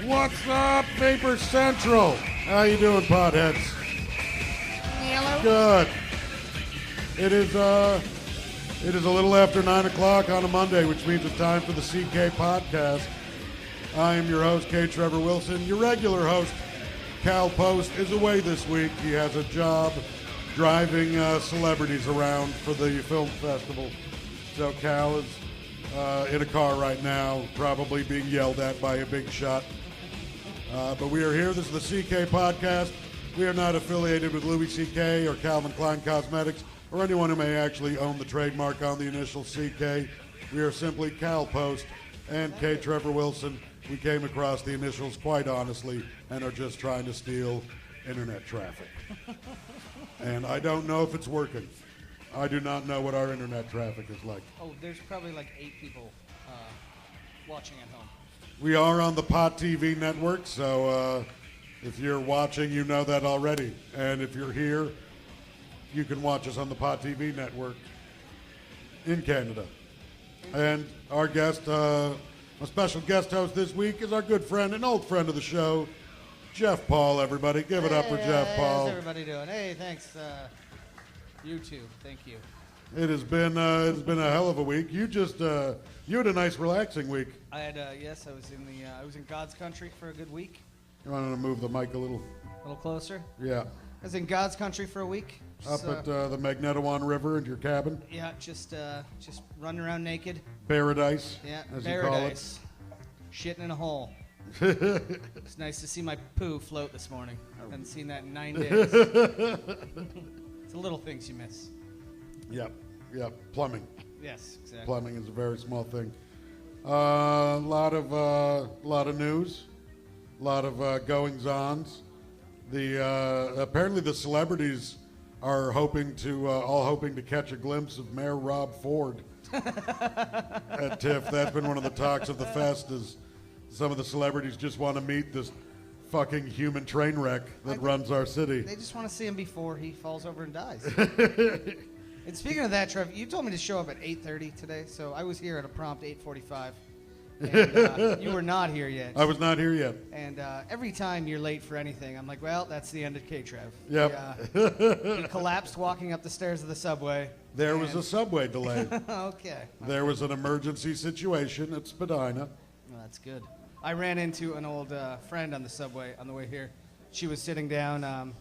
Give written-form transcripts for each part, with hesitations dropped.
What's up, Vapor Central? How you doing, potheads? Hello. Good. It is a little after 9 o'clock on a Monday, which means it's time for the CK Podcast. I am your host, K. Trevor Wilson. Your regular host, Cal Post, is away this week. He has a job driving celebrities around for the film festival. So Cal is in a car right now, probably being yelled at by a big shot. But we are here. This is the CK Podcast. We are not affiliated with Louis C.K. or Calvin Klein Cosmetics or anyone who may actually own the trademark on the initial CK. We are simply Cal Post and K. Trevor Wilson. We came across the initials quite honestly and are just trying to steal internet traffic. And I don't know if it's working. I do not know what our internet traffic is like. Oh, there's probably like 8 people watching at home. We are on the Pot TV network, so if you're watching, you know that already. And if you're here, you can watch us on the Pot TV network in Canada. And our guest, a special guest host this week is our good friend, an old friend of the show, Jeff Paul, everybody. Give it up for Jeff Paul. How's everybody doing? Hey, thanks. You too. Thank you. It has been a hell of a week. You had a nice relaxing week. I had yes, I was in God's country for a good week. You want to move the mic a little closer? Yeah. I was in God's country for a week. Up at the Magnetawan River in your cabin. Yeah, just running around naked. Paradise. Yeah, as paradise. Shitting in a hole. It's nice to see my poo float this morning. I haven't seen that in 9 days. It's the little things you miss. Yep. Plumbing. Yes, exactly. Plumbing is a very small thing. A lot of news, a lot of goings-ons. Apparently the celebrities are hoping to catch a glimpse of Mayor Rob Ford at TIFF. That's been one of the talks of the fest. Is some of the celebrities just want to meet this fucking human train wreck that runs our city. They just want to see him before he falls over and dies. And speaking of that, Trev, you told me to show up at 8:30 today, so I was here at a prompt 8:45. And you were not here yet. I was not here yet. And every time you're late for anything, I'm like, well, that's the end of K-Trev. Yep. He collapsed walking up the stairs of the subway. There was a subway delay. Okay. There was an emergency situation at Spadina. Well, that's good. I ran into an old friend on the subway on the way here. She was sitting down.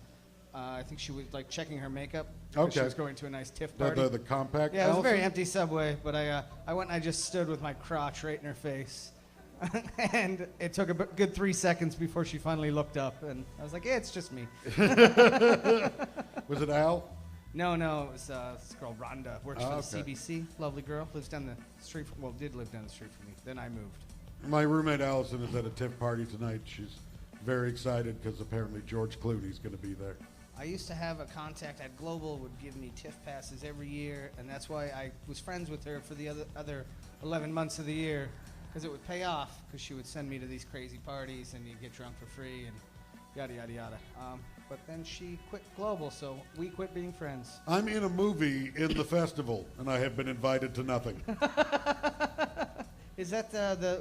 I think she was like checking her makeup. Okay. She was going to a nice TIFF party. The compact. Yeah, it was a very elephant? empty subway, but I went and I just stood with my crotch right in her face. And it took a good 3 seconds before she finally looked up, and I was like, yeah, it's just me. Was it Al? No, it was this girl, Rhonda, works for the Okay. CBC. Lovely girl, lives down the street, did live down the street from me. Then I moved. My roommate Allison is at a TIFF party tonight. She's very excited because apparently George Clooney's going to be there. I used to have a contact at Global, would give me TIFF passes every year, and that's why I was friends with her for the other 11 months of the year, because it would pay off, because she would send me to these crazy parties, and you'd get drunk for free, and yada, yada, yada. But then she quit Global, so we quit being friends. I'm in a movie in the festival, and I have been invited to nothing. Is that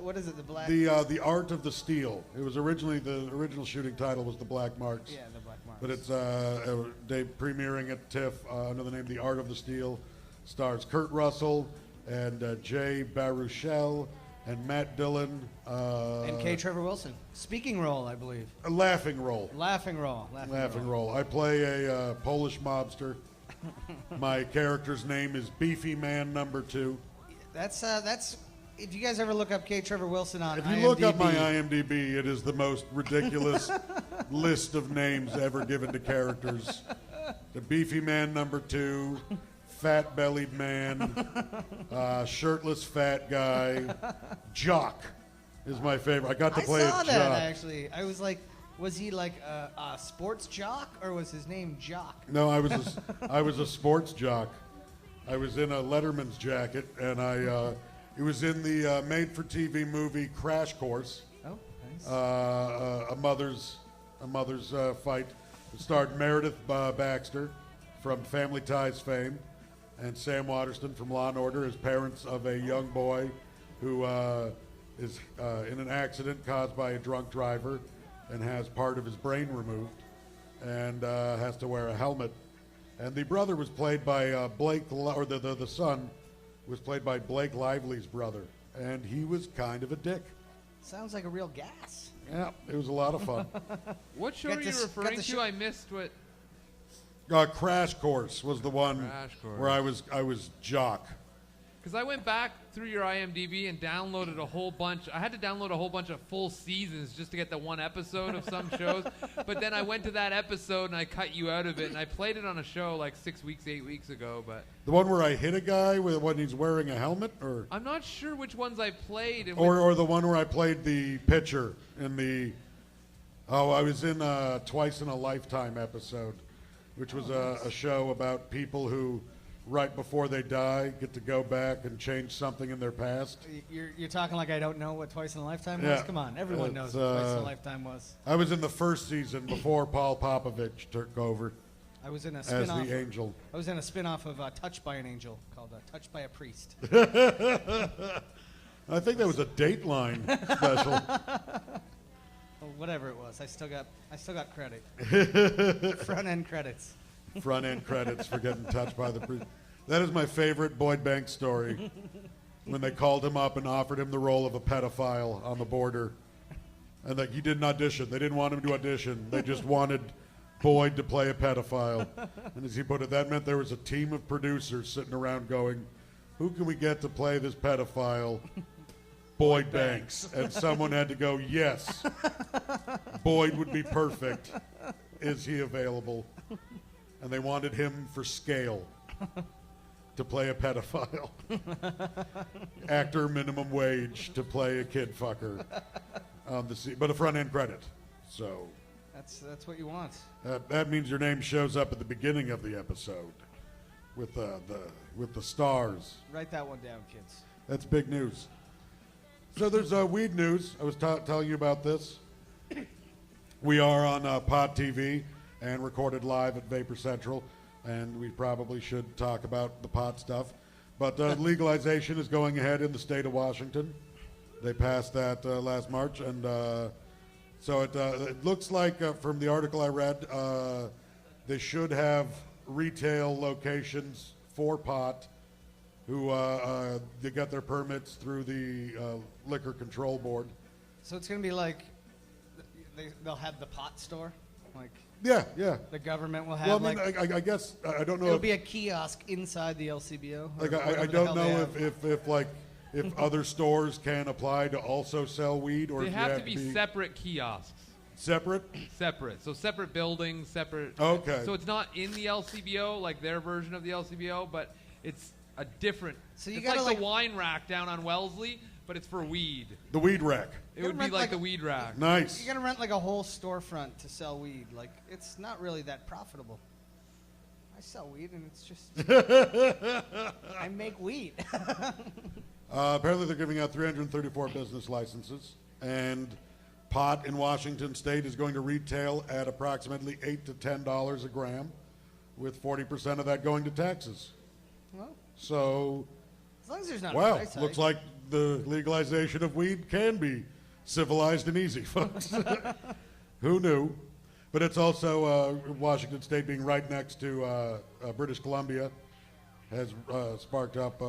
what is it, the Black... The Art of the Steel. It was originally, the original shooting title was The Black Marks. Yeah, the Black Marks. But it's premiering at TIFF under the name The Art of the Steel. Stars Kurt Russell and Jay Baruchel and Matt Dillon. And K. Trevor Wilson. Speaking role, I believe. A laughing role. Laughing role. I play a Polish mobster. My character's name is Beefy Man Number 2. That's if you guys ever look up K. Trevor Wilson on If you IMDb, look up my IMDb, it is the most ridiculous list of names ever given to characters. The Beefy Man Number 2, Fat Bellied Man, Shirtless Fat Guy, Jock is my favorite. I got to play I saw a that, Jock. actually. I was like, was he like a sports jock, or was his name Jock? No, I was a sports jock. I was in a Letterman's jacket, and it was in the made-for-TV movie Crash Course. Oh, nice. A mother's fight. It starred Meredith Baxter from Family Ties fame, and Sam Waterston from Law & Order as parents of a young boy who is in an accident caused by a drunk driver and has part of his brain removed and has to wear a helmet. And the brother was played by the son was played by Blake Lively's brother, and he was kind of a dick. Sounds like a real gas. Yeah, it was a lot of fun. What show are you referring to? I missed what. Crash Course was the one where I was Jock. Because I went back through your IMDb and downloaded a whole bunch. I had to download a whole bunch of full seasons just to get the one episode of some shows. But then I went to that episode and I cut you out of it. And I played it on a show like 8 weeks ago. But the one where I hit a guy when he's wearing a helmet? Or I'm not sure which ones I played. Or the one where I played the pitcher in the... Oh, I was in a Twice in a Lifetime episode, which was a show about people who... right before they die, get to go back and change something in their past. You're talking like I don't know what Twice in a Lifetime was? Come on, everyone knows what Twice in a Lifetime was. I was in the first season before Paul Popovich took over. I was in a spin-off. As the angel. I was in a spin-off of Touched by an Angel called Touched by a Priest. I think that was a Dateline special. Well, whatever it was, I still got credit. Front end credits. Front end credits for getting touched by the priest. That is my favorite Boyd Banks story. When they called him up and offered him the role of a pedophile on the border, and that he didn't audition. They didn't want him to audition. They just wanted Boyd to play a pedophile. And as he put it, that meant there was a team of producers sitting around going, "Who can we get to play this pedophile?" Boyd Banks. And someone had to go, "Yes, Boyd would be perfect. Is he available?" And they wanted him for scale to play a pedophile. Actor minimum wage to play a kid fucker. But a front end credit. So that's what you want. That means your name shows up at the beginning of the episode with the stars. Write that one down, kids. That's big news. So there's weed news. I was telling you about this. We are on Pod TV and recorded live at Vapor Central, and we probably should talk about the pot stuff. But legalization is going ahead in the state of Washington. They passed that last March, and so it looks like from the article I read, they should have retail locations for pot who they got their permits through the Liquor Control Board. So it's going to be like they'll have the pot store, like. Yeah. The government will have. Well, I mean, I guess I don't know. It'll be a kiosk inside the LCBO. Like I don't know if other stores can apply to also sell weed, or they if have to be separate kiosks. Separate. So separate buildings, separate. Okay. So it's not in the LCBO like their version of the LCBO, but it's a different. So you it's gotta like the wine rack down on Wellesley, but it's for weed. The weed rack. It would be like the weed rack. Nice. You're gonna rent like a whole storefront to sell weed. Like it's not really that profitable. I sell weed and it's just I make weed. Apparently they're giving out 334 business licenses, and pot in Washington State is going to retail at approximately $8 to $10 a gram, with 40% of that going to taxes. Well, so, as long as there's not. Wow, looks like the legalization of weed can be civilized and easy, folks. Who knew? But it's also Washington State being right next to British Columbia has sparked up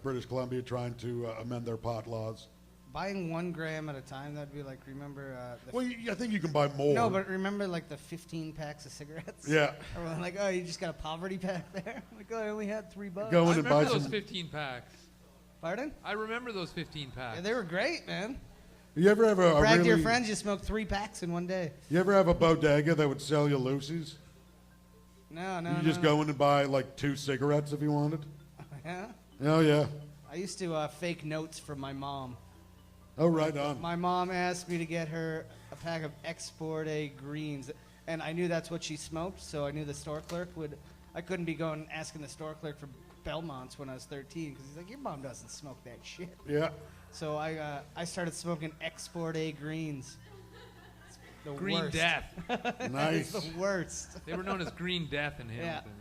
British Columbia trying to amend their pot laws. Buying 1 gram at a time, that'd be like, remember... I think you can buy more. No, but remember like the 15 packs of cigarettes? Yeah. Everyone like, oh, you just got a poverty pack there? Like, oh, I only had $3. Go in I and remember buy those some 15 packs. Pardon? I remember those 15 packs. Yeah, they were great, man. You ever have a brag to your friends, you smoked 3 packs in one day. You ever have a bodega that would sell you loosies? No. You just go in and buy like 2 cigarettes if you wanted? Yeah? Oh, yeah. I used to fake notes from my mom. Oh, right on. My mom asked me to get her a pack of Export A greens, and I knew that's what she smoked, so I knew the store clerk would... I couldn't be going asking the store clerk for Belmonts when I was 13, because he's like, your mom doesn't smoke that shit. Yeah. So I started smoking Export A greens. It's the Green worst. Death. Nice. It's the worst. They were known as Green Death in Hamilton.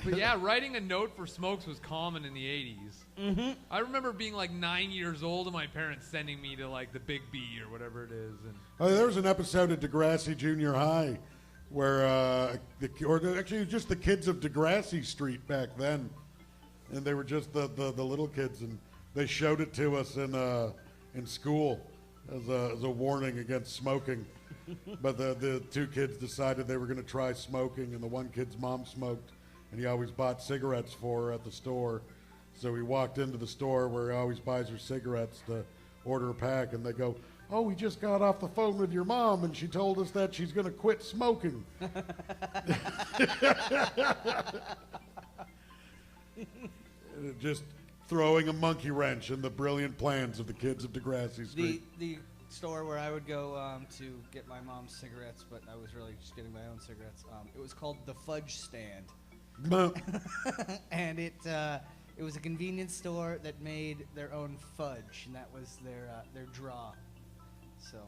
But yeah, writing a note for smokes was common in the 80s. Mm-hmm. I remember being like 9 years old and my parents sending me to like the Big B or whatever it is. And There was an episode of Degrassi Junior High where, actually it was just the kids of Degrassi Street back then. And they were just the little kids, and they showed it to us in school as a warning against smoking. But the two kids decided they were going to try smoking, and the one kid's mom smoked, and he always bought cigarettes for her at the store. So he walked into the store where he always buys her cigarettes to order a pack, and they go, "Oh, we just got off the phone with your mom, and she told us that she's going to quit smoking." Just throwing a monkey wrench in the brilliant plans of the kids of Degrassi Street. The store where I would go to get my mom's cigarettes, but I was really just getting my own cigarettes. It was called the Fudge Stand, and it was a convenience store that made their own fudge, and that was their draw. So,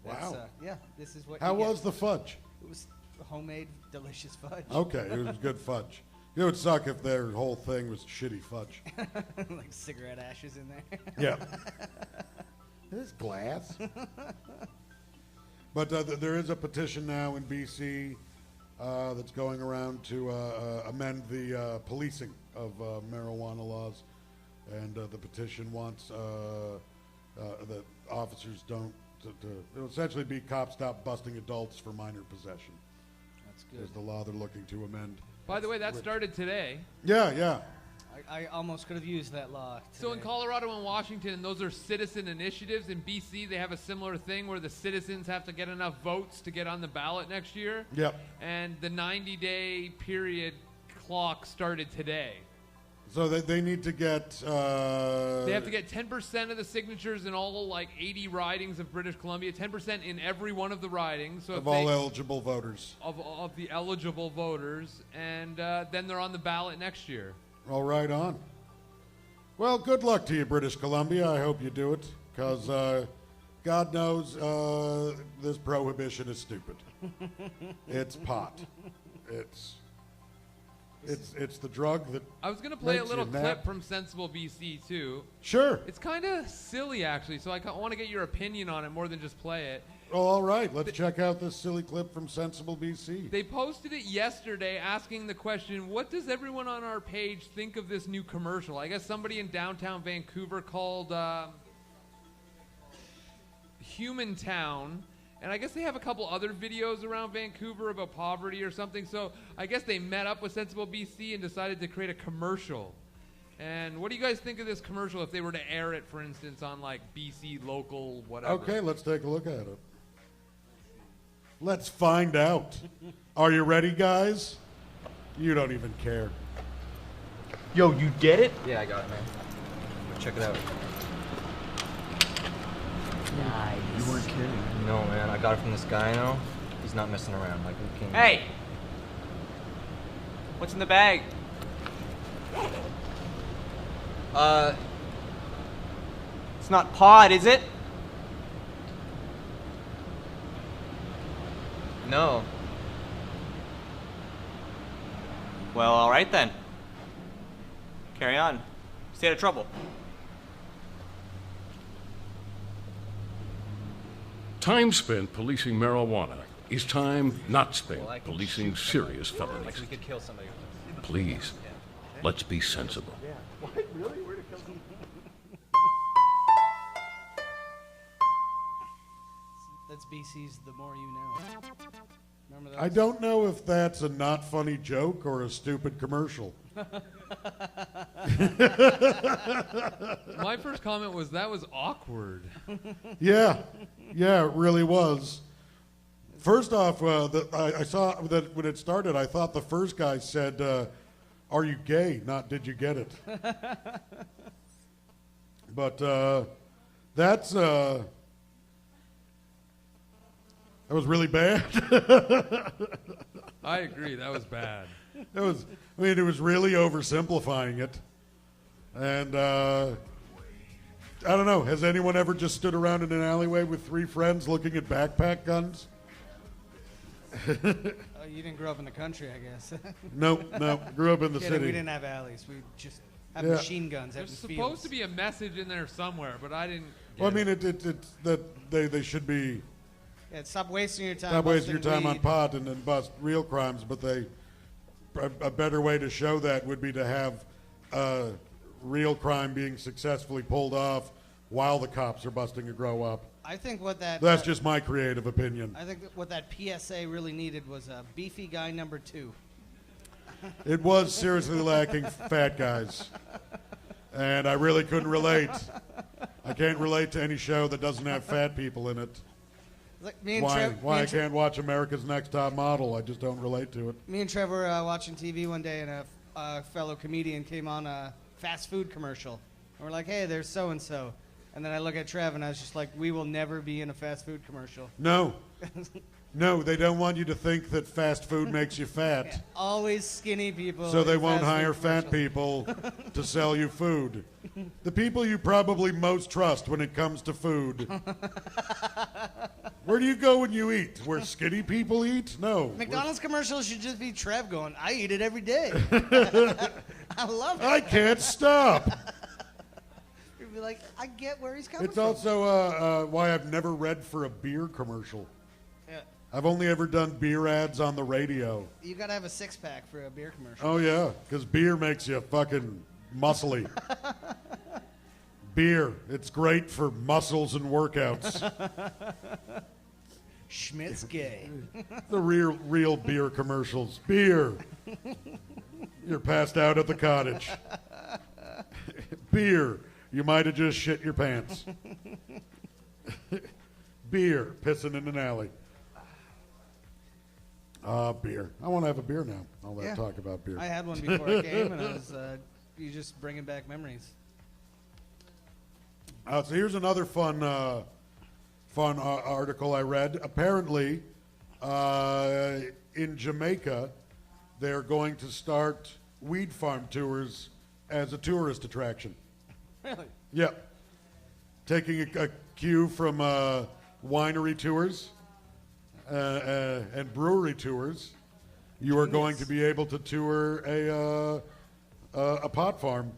wow. Yeah, this is what. How was the fudge? It was homemade, delicious fudge. Okay, it was good fudge. It would suck if their whole thing was shitty fudge. Like cigarette ashes in there. Yeah. There's glass. But there is a petition now in BC that's going around to amend the policing of marijuana laws. And the petition wants that officers don't, it'll essentially be cops stop busting adults for minor possession. That's good. Is the law they're looking to amend. by the way, that started today. Yeah, yeah. I almost could have used that law today. So in Colorado and Washington, those are citizen initiatives. In BC, they have a similar thing where the citizens have to get enough votes to get on the ballot next year. Yep. And the 90-day period clock started today. So they need to get... they have to get 10% of the signatures in all, like, 80 ridings of British Columbia, 10% in every one of the ridings. So of all eligible voters. Of the eligible voters. And then they're on the ballot next year. All right on. Well, good luck to you, British Columbia. I hope you do it, because God knows this prohibition is stupid. It's pot. It's the drug that I was going to play a makes little you clip nap. from Sensible BC, too. Sure. It's kind of silly, actually, so I want to get your opinion on it more than just play it. Oh, all right. Let's check out this silly clip from Sensible BC. They posted it yesterday asking the question, what does everyone on our page think of this new commercial? I guess somebody in downtown Vancouver called Human Town. And I guess they have a couple other videos around Vancouver about poverty or something. So I guess they met up with Sensible BC and decided to create a commercial. And what do you guys think of this commercial if they were to air it, for instance, on like BC local whatever? Okay, let's take a look at it. Let's find out. Are you ready, guys? You don't even care. Yo, you get it? Yeah, I got it, man. Check it out. Nice. You weren't kidding. No, man, I got it from this guy, you know? He's not messing around. Like, we can... Hey! What's in the bag? It's not pod, is it? No. Well, alright then. Carry on. Stay out of trouble. Time spent policing marijuana is time not spent Well, I can policing shoot serious somebody. felonies. Like, we could kill somebody with this. Please, let's be sensible. That's BC's The More You Know. Remember that? I don't know if that's a not funny joke or a stupid commercial. My first comment was that was awkward. Yeah, it really was. First off, I saw that when it started, I thought the first guy said, "Are you gay?" Not "Did you get it?" But that was really bad. I agree, that was bad. It was really oversimplifying it. And I don't know, has anyone ever just stood around in an alleyway with three friends looking at backpack guns? Oh, you didn't grow up in the country, I guess. Nope. Grew up in the Kidding, city. we didn't have alleys. We just have Yeah. machine guns out in There's the supposed fields. to be a message in there somewhere, but I didn't. Well, I get mean, it. it's that they should be Yeah, stop wasting your time. stop wasting your busting time on weed. pot and bust real crimes. But a better way to show that would be to have real crime being successfully pulled off while the cops are busting a grow up. I think what that. That's just my creative opinion. I think that what that PSA really needed was a beefy guy number 2. It was seriously lacking fat guys. And I really couldn't relate. I can't relate to any show that doesn't have fat people in it. Like me and Why I can't watch America's Next Top Model. I just don't relate to it. Me and Trevor were watching TV one day, and a fellow comedian came on a fast food commercial. And we're like, hey, there's so-and-so. And then I look at Trev, and I was just like, we will never be in a fast food commercial. No. No, they don't want you to think that fast food makes you fat. Yeah, always skinny people. So they in won't fast food hire fat commercials. people to sell you food. The people you probably most trust when it comes to food. Where do you go when you eat? Where skinny people eat? No. McDonald's commercials should just be Trev going, I eat it every day. I love it. I can't stop. You'd be like, I get where he's coming It's from. also why I've never read for a beer commercial. Yeah. I've only ever done beer ads on the radio. You got to have a six-pack for a beer commercial. Oh, yeah, because beer makes you fucking muscly. Beer, it's great for muscles and workouts. Schmidt's gay. The real beer commercials. Beer. You're passed out at the cottage. Beer. You might have just shit your pants. Beer. Pissing in an alley. Beer. I want to have a beer now. All that Yeah. talk about beer. I had one before I came, and I was you just bringing back memories. So here's another fun article I read. Apparently, in Jamaica, they're going to start weed farm tours as a tourist attraction. Really? Yep. Taking a cue from winery tours and brewery tours, you are going to be able to tour a pot farm.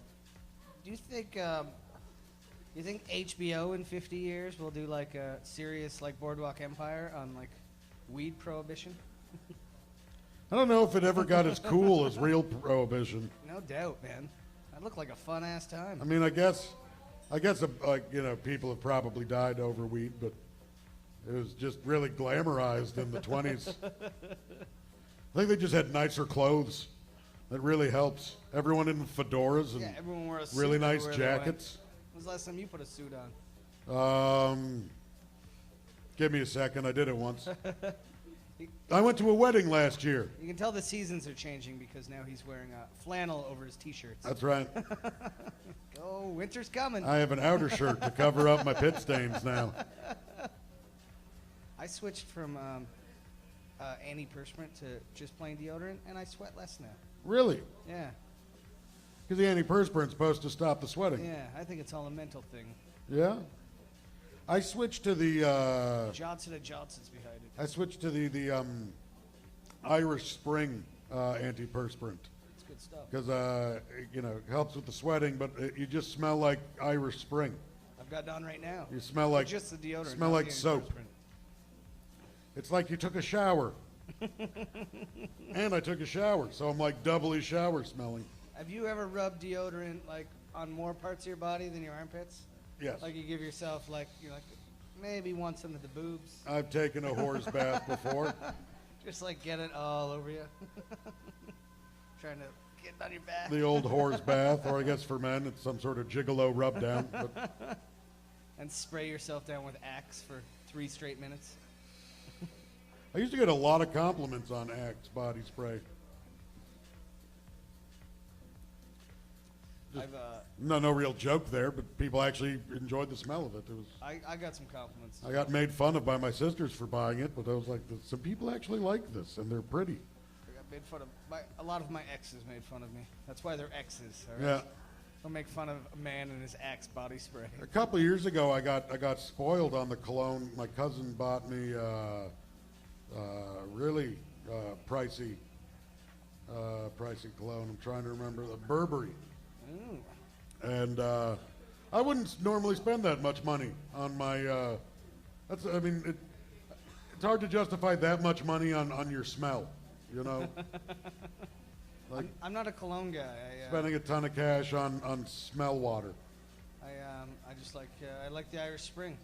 Do you think HBO in 50 years will do like a serious like Boardwalk Empire on like weed prohibition? I don't know if it ever got as cool as real prohibition. No doubt, man. That looked like a fun ass time. I mean, I guess, people have probably died over weed, but it was just really glamorized in the 20s. I think they just had nicer clothes. That really helps. Everyone in fedoras and yeah, everyone wore a suit really nice everywhere they went. jackets. When was the last time you put a suit on? Give me a second. I did it once. I went to a wedding last year. You can tell the seasons are changing because now he's wearing a flannel over his t-shirts. That's right. Oh, winter's coming. I have an outer shirt to cover up my pit stains now. I switched from antiperspirant to just plain deodorant, and I sweat less now. Really? Yeah, Because the antiperspirant's supposed to stop the sweating. yeah. I think it's all a mental thing. Yeah? I switched to the Johnson & Johnson's behind it. I switched to the Irish Spring antiperspirant It's good stuff. because it helps with the sweating, but you just smell like Irish Spring. I've got it on right now. You smell like Just the deodorant. smell not like the soap. antiperspirant. It's like you took a shower. And I took a shower, so I'm like doubly shower smelling. Have you ever rubbed deodorant like on more parts of your body than your armpits? Yes. Like you give yourself like maybe once under the boobs, I've taken a horse bath before. just like get it all over you. Trying to get it on your back. The old horse bath, or I guess for men, it's some sort of gigolo rub down. But And spray yourself down with Axe for 3 straight minutes. I used to get a lot of compliments on Axe body spray. Just- I've No real joke there, but people actually enjoyed the smell of it. It was. I got some compliments. I got made fun of by my sisters for buying it, but I was like, some people actually like this, and they're pretty. I got made fun of. A lot of my exes made fun of me. That's why they're exes. All right? Yeah. Don't make fun of a man and his Axe body spray. A couple of years ago, I got spoiled on the cologne. My cousin bought me Really pricey cologne. I'm trying to remember the Burberry. And I wouldn't normally spend that much money on my. It's hard to justify that much money on your smell, you know. Like I'm not a cologne guy. spending a ton of cash on smell water. I just like I like the Irish Spring.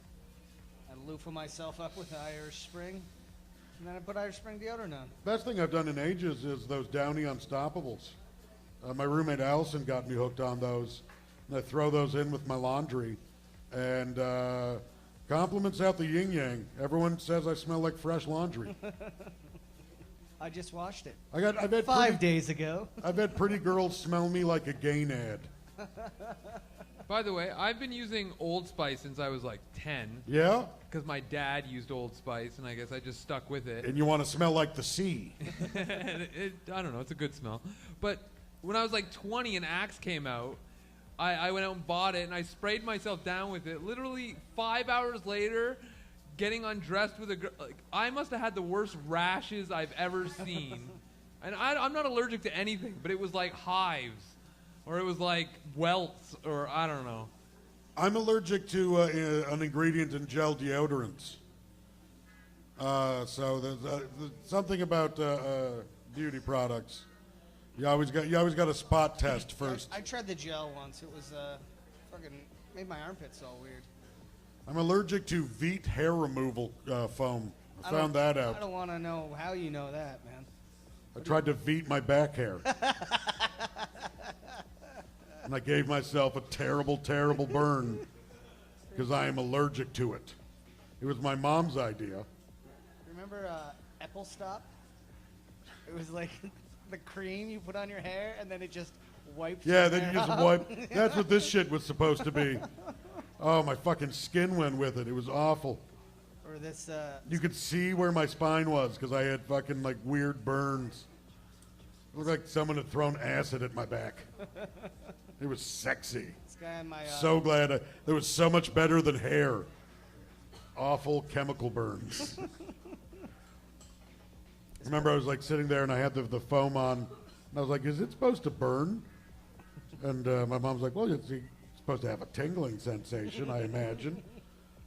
I loofah myself up with the Irish Spring, and then I put Irish Spring deodorant on. Best thing I've done in ages is those Downy Unstoppables. My roommate Allison got me hooked on those, and I throw those in with my laundry, and compliments out the yin yang. Everyone says I smell like fresh laundry. I just washed it. I've had 5 days ago. I've had pretty girls smell me like a gay ad. By the way, I've been using Old Spice since I was like 10. Yeah? Because my dad used Old Spice, and I guess I just stuck with it. And you want to smell like the sea. I don't know, it's a good smell. But when I was like 20 and Axe came out, I went out and bought it, and I sprayed myself down with it. Literally 5 hours later, getting undressed with a girl, like, I must have had the worst rashes I've ever seen. And I'm not allergic to anything, but it was like hives, or it was like welts, or I don't know. I'm allergic to an ingredient in gel deodorants. So there's something about beauty products. You always got a spot test first. I tried the gel once. It was fucking made my armpits all weird. I'm allergic to Veet hair removal foam. I found that out. I don't want to know how you know that, man. I tried to Veet my back hair. And I gave myself a terrible, terrible burn because I am allergic to it. It was my mom's idea. Remember Apple Stop? It was like the cream you put on your hair, and then it just wipes. Yeah, then you just wipe. That's what this shit was supposed to be. Oh, my fucking skin went with it. It was awful. Or this. You could see where my spine was because I had fucking like weird burns. It looked like someone had thrown acid at my back. It was sexy. This guy on my. So glad that was so much better than hair. Awful chemical burns. Remember, I was like sitting there and I had the foam on, and I was like, "Is it supposed to burn?" And my mom's like, "Well, it's supposed to have a tingling sensation, I imagine."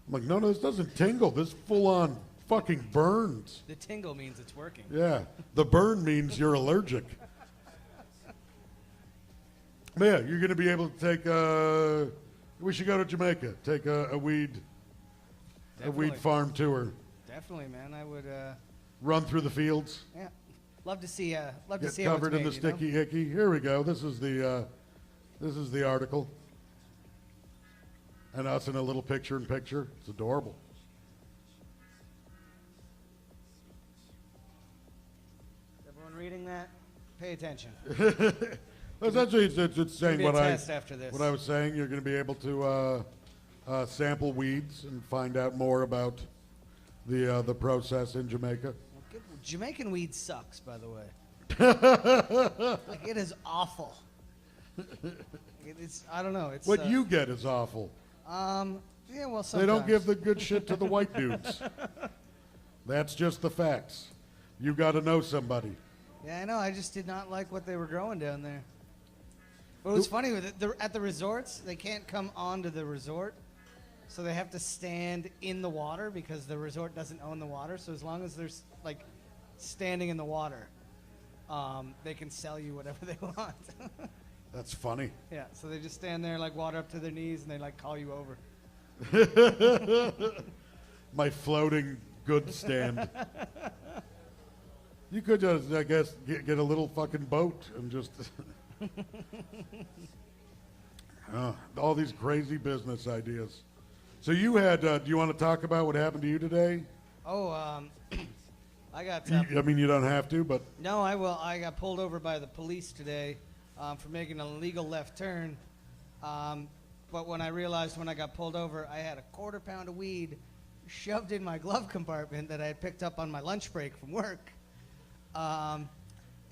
I'm like, "No, this doesn't tingle. This full-on fucking burns." The tingle means it's working. Yeah, the burn means you're allergic. But yeah, you're going to be able to take. We should go to Jamaica. Take a weed farm tour. Definitely, man. I would. Run through the fields. Yeah, love to see. Love to Get see how it's covered in made, the sticky hickey. Here we go. This is the article. And us in a little picture-in-picture. It's adorable. Everyone reading that? Pay attention. Essentially, it's saying what I after this. what I was saying. You're going to be able to sample weeds and find out more about the process in Jamaica. Jamaican weed sucks, by the way. Like, it is awful. It's I don't know. It's What you get is awful. Yeah, well, sometimes. They don't give the good shit to the white dudes. That's just the facts. You got to know somebody. Yeah, I know. I just did not like what they were growing down there. But what's funny with it, at the resorts, they can't come onto the resort, so they have to stand in the water because the resort doesn't own the water. So as long as they're like standing in the water, they can sell you whatever they want. That's funny. Yeah, so they just stand there like water up to their knees, and they like call you over. My floating goods stand. You could just, I guess, get a little fucking boat and just... all these crazy business ideas. So you had, do you want to talk about what happened to you today? Oh, I got... I mean, you don't have to, but... No, I will. I got pulled over by the police today for making an illegal left turn. But when I realized when I got pulled over, I had a quarter pound of weed shoved in my glove compartment that I had picked up on my lunch break from work.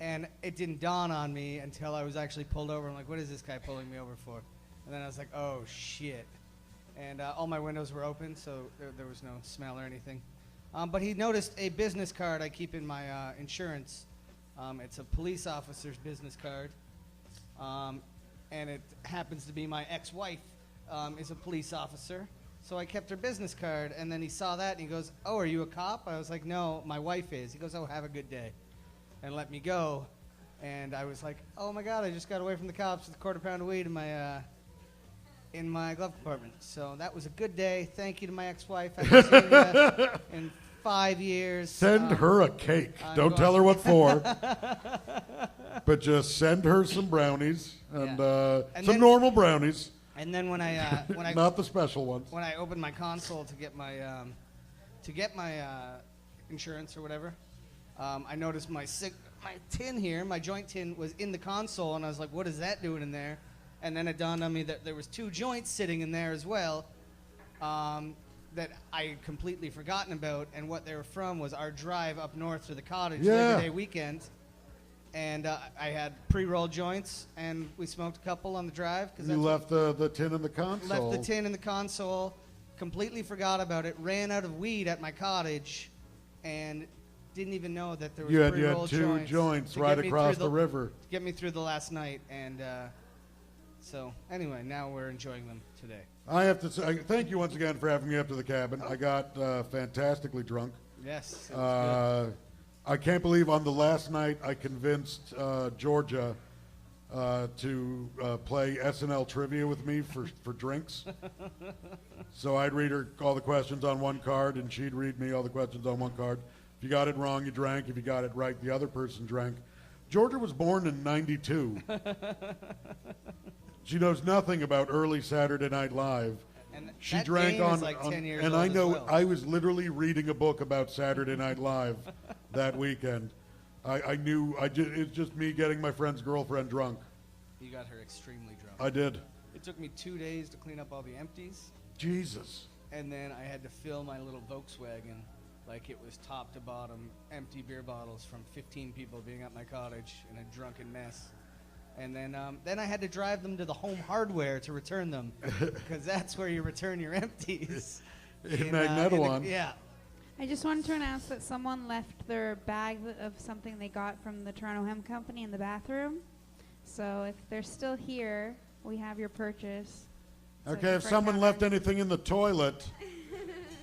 And it didn't dawn on me until I was actually pulled over. I'm like, what is this guy pulling me over for? And then I was like, oh, shit. And all my windows were open, so there was no smell or anything. But he noticed a business card I keep in my insurance. It's a police officer's business card. And it happens to be my ex-wife is a police officer. So I kept her business card, and then he saw that, and he goes, "Oh, are you a cop?" I was like, "No, my wife is." He goes, "Oh, have a good day," and let me go. And I was like, "Oh my God, I just got away from the cops with a quarter pound of weed in my glove compartment." So that was a good day. Thank you to my ex-wife. I haven't seen her in 5 years. Send her a cake. Don't tell her what for. But just send her some brownies and some normal brownies. And then when I not the special ones. When I opened my console to get my insurance or whatever, I noticed my tin here, my joint tin, was in the console, and I was like, "What is that doing in there?" And then it dawned on me that there was 2 joints sitting in there as well, that I had completely forgotten about. And what they were from was our drive up north to the cottage Labor Day weekend. And I had pre-rolled joints, and we smoked a couple on the drive. You left the tin in the console. Left the tin in the console, completely forgot about it, ran out of weed at my cottage, and didn't even know that there was pre-rolled you had 2 joints right across the river. To get me through the last night. And so anyway, now we're enjoying them today. I have to say, thank you once again for having me up to the cabin. I got fantastically drunk. Yes, it was good. I can't believe on the last night I convinced Georgia to play SNL trivia with me for drinks. So I'd read her all the questions on one card, and she'd read me all the questions on one card. If you got it wrong, you drank. If you got it right, the other person drank. Georgia was born in '92. She knows nothing about early Saturday Night Live. And she drank on, like 10 years and old I know as well. I was literally reading a book about Saturday Night Live that weekend. I knew it's just me getting my friend's girlfriend drunk. You got her extremely drunk. I did. It took me 2 days to clean up all the empties. Jesus. And then I had to fill my little Volkswagen like it was top to bottom empty beer bottles from 15 people being at my cottage in a drunken mess. And then I had to drive them to the Home Hardware to return them, because that's where you return your empties. in Magneto. Yeah. I just wanted to announce that someone left their bag of something they got from the Toronto Hemp Company in the bathroom. So if they're still here, we have your purchase. Okay, if someone left anything in the toilet,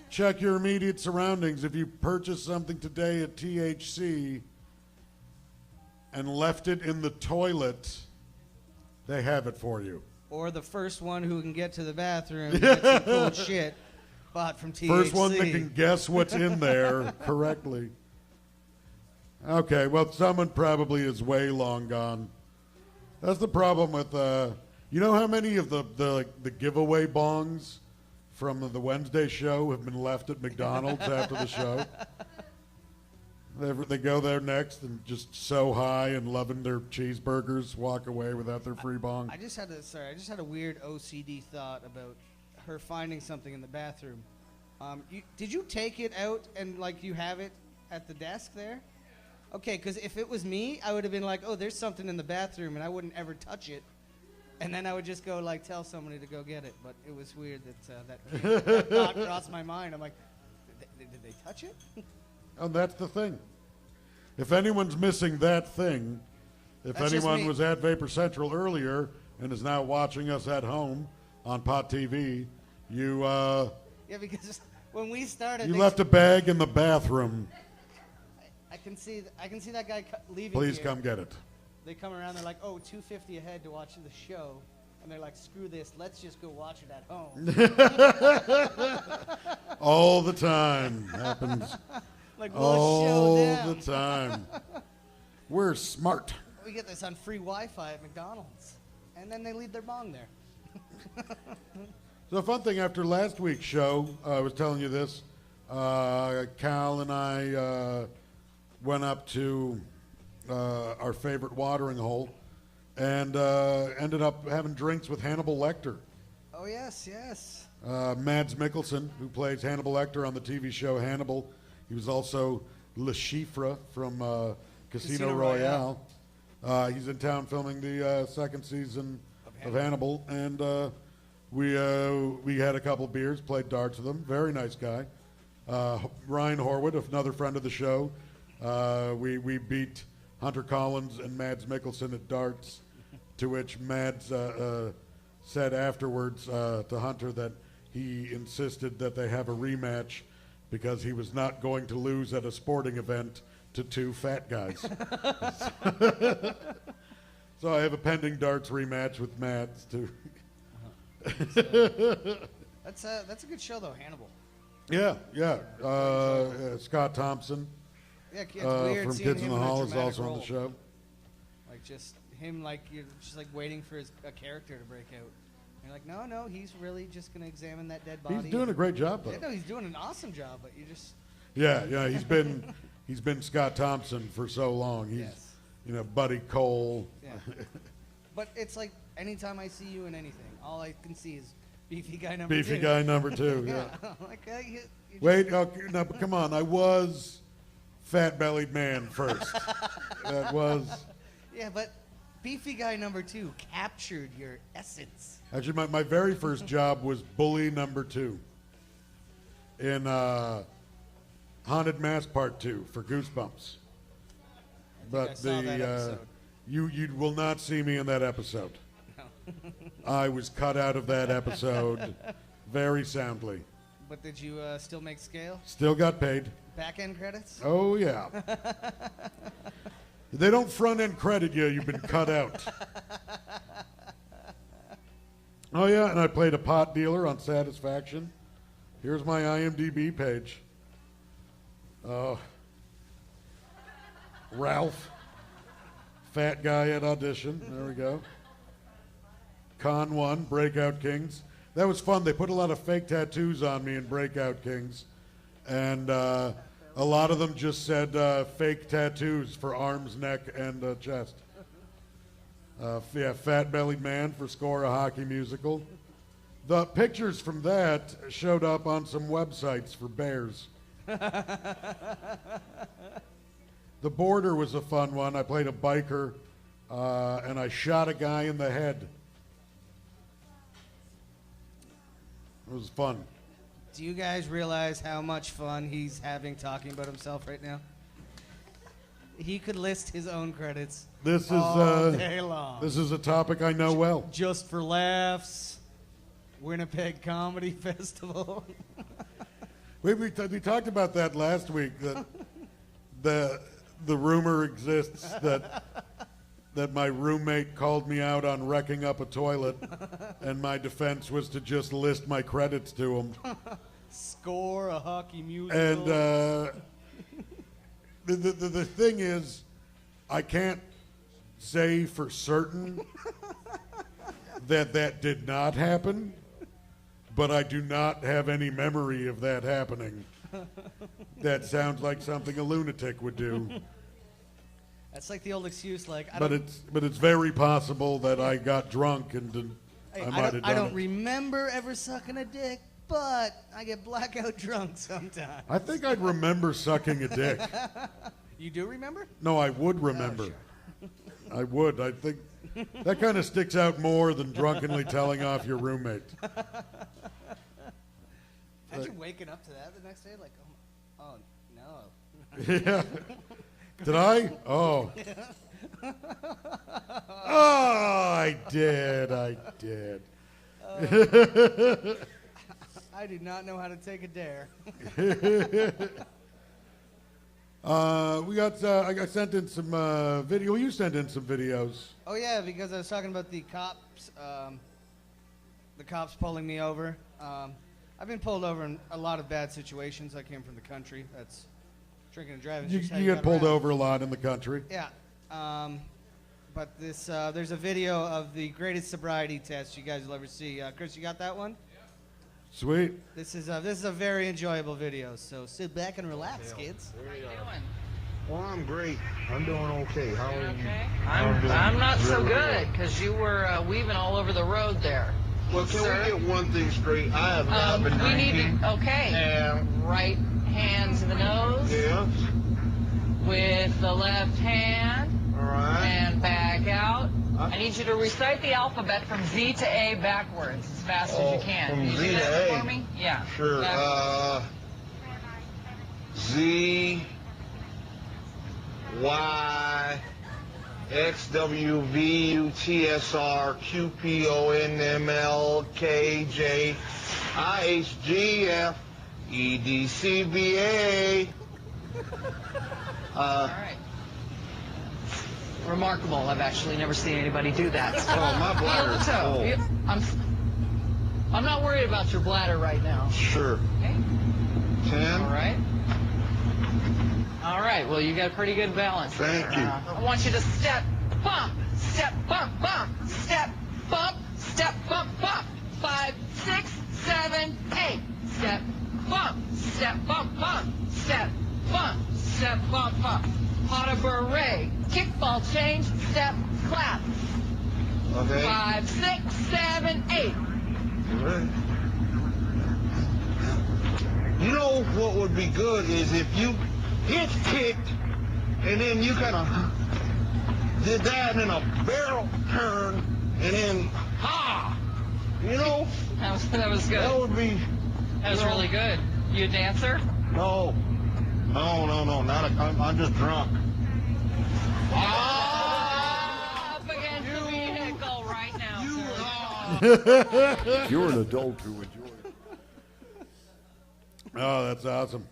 check your immediate surroundings. If you purchased something today at THC and left it in the toilet, they have it for you. Or the first one who can get to the bathroom and get some cool shit bought from THC. First one that can guess what's in there correctly. Okay, well, someone probably is way long gone. That's the problem with, you know how many of the giveaway bongs from the Wednesday show have been left at McDonald's after the show? They go there next and just so high and loving their cheeseburgers, walk away without their free bong. I just had a weird OCD thought about her finding something in the bathroom. Did you take it out and like you have it at the desk there? Okay, because if it was me, I would have been like, "Oh, there's something in the bathroom," and I wouldn't ever touch it, and then I would just go like tell somebody to go get it. But it was weird that thought crossed my mind. I'm like, did they touch it? And that's the thing. If anyone's missing that thing, if That's anyone was at Vapor Central earlier and is now watching us at home on Pot TV, you Yeah, because when we started, you left a bag in the bathroom. I can see that guy leaving. Please here. come get it. They come around. They're like, "Oh, $2.50 a head to watch the show," and they're like, "Screw this. Let's just go watch it at home." All the time happens. Like, we'll all show them. the time. We're smart. We get this on free Wi-Fi at McDonald's, and then they leave their bong there. So the fun thing after last week's show, I was telling you this, Cal and I went up to our favorite watering hole and ended up having drinks with Hannibal Lecter. Oh, yes, yes. Mads Mikkelsen, who plays Hannibal Lecter on the TV show Hannibal. He was also Le Chiffre from Casino Royale. He's in town filming the second season of Hannibal, and we had a couple beers, played darts with him. Very nice guy. Ryan Horwood, another friend of the show. We beat Hunter Collins and Mads Mikkelsen at darts, to which Mads said afterwards to Hunter that he insisted that they have a rematch because he was not going to lose at a sporting event to two fat guys. So I have a pending darts rematch with Mads too. That's a good show though, Hannibal. Yeah. Scott Thompson Yeah, it's weird from seeing Kids in him the in a Hall is dramatic also on role. the show. Like just him, like you're just like waiting for a character to break out. You're like, no, he's really just gonna examine that dead body. He's doing a great job though. Yeah, no, he's doing an awesome job, but you just. Yeah, he's been Scott Thompson for so long. He's Yes. Buddy Cole. Yeah. But it's like anytime I see you in anything, all I can see is beefy guy number 2. Beefy guy number 2. Yeah. Like, you Wait, okay, no, but come on. I was fat bellied man first. That was. Yeah, but beefy guy number 2 captured your essence. Actually, my very first job was bully number 2 in Haunted Mask Part 2 for Goosebumps. But I saw that episode. you will not see me in that episode. No. I was cut out of that episode very soundly. But did you still make scale? Still got paid. Back end credits? Oh yeah. They don't front end credit you. You've been cut out. Oh yeah, and I played a pot dealer on Satisfaction. Here's my IMDb page. Ralph, fat guy at audition. There we go. Con 1, Breakout Kings. That was fun. They put a lot of fake tattoos on me in Breakout Kings, and a lot of them just said fake tattoos for arms, neck, and chest. Fat Bellied Man for Score a Hockey Musical. The pictures from that showed up on some websites for bears. The Border was a fun one. I played a biker, and I shot a guy in the head. It was fun. Do you guys realize how much fun he's having talking about himself right now? He could list his own credits all day long. This is a topic I know well. Just for Laughs, Winnipeg Comedy Festival. We talked about that last week. That the rumor exists that my roommate called me out on wrecking up a toilet, and my defense was to just list my credits to him. Score a Hockey Musical. And the thing is, I can't say for certain that did not happen, but I do not have any memory of that happening. That sounds like something a lunatic would do. That's like the old excuse, like But it's very possible that I got drunk and I might have done I don't it. remember ever sucking a dick, but I get blackout drunk sometimes. I think I'd remember sucking a dick. You do remember? No, I would remember. Sure. I would. I think that kind of sticks out more than drunkenly telling off your roommate. Imagine waking up to that the next day, like, oh no. Yeah. Did I? Oh. Oh, I did. I do not know how to take a dare. I sent in some video. You sent in some videos. Oh yeah, because I was talking about the cops pulling me over. I've been pulled over in a lot of bad situations. I came from the country. That's drinking and driving. You get pulled over a lot in the country. Yeah. But there's a video of the greatest sobriety test you guys will ever see. Chris, you got that one? Sweet. This is a very enjoyable video. So sit back and relax, kids. How you doing? Well, I'm great. I'm doing okay. How are you? Okay. I'm not so good because you were weaving all over the road there. Well, can we get one thing straight? I have not been we drinking. need to, okay. Right hand to the nose. Yes. With the left hand. All right. And back out. I need you to recite the alphabet from Z to A backwards as fast as you can. From Can you Z do to that A? for me? Yeah. Sure. Z Y X W V U T S R Q P O N M L K J I H G F E D C B A. All right. Remarkable. I've actually never seen anybody do that. Oh, my bladder's full. I'm not worried about your bladder right now. Sure. Okay. 10. All right. All right. Well, you got pretty good balance. Thank you. I want you to step, bump, bump, step, bump, bump. 5, 6, 7, 8. Step, bump, bump, step, bump, bump. Pas de beret, kickball change, step, clap. Okay. 5, 6, 7, 8. Right. You know what would be good is if you hit kicked and then you kind of did that and then a barrel turn and then you know. That was good. That would be. That was really good. You a dancer? No, not I'm just drunk. Up against the vehicle right now, sir. You're an adult who enjoys it. Oh, that's awesome.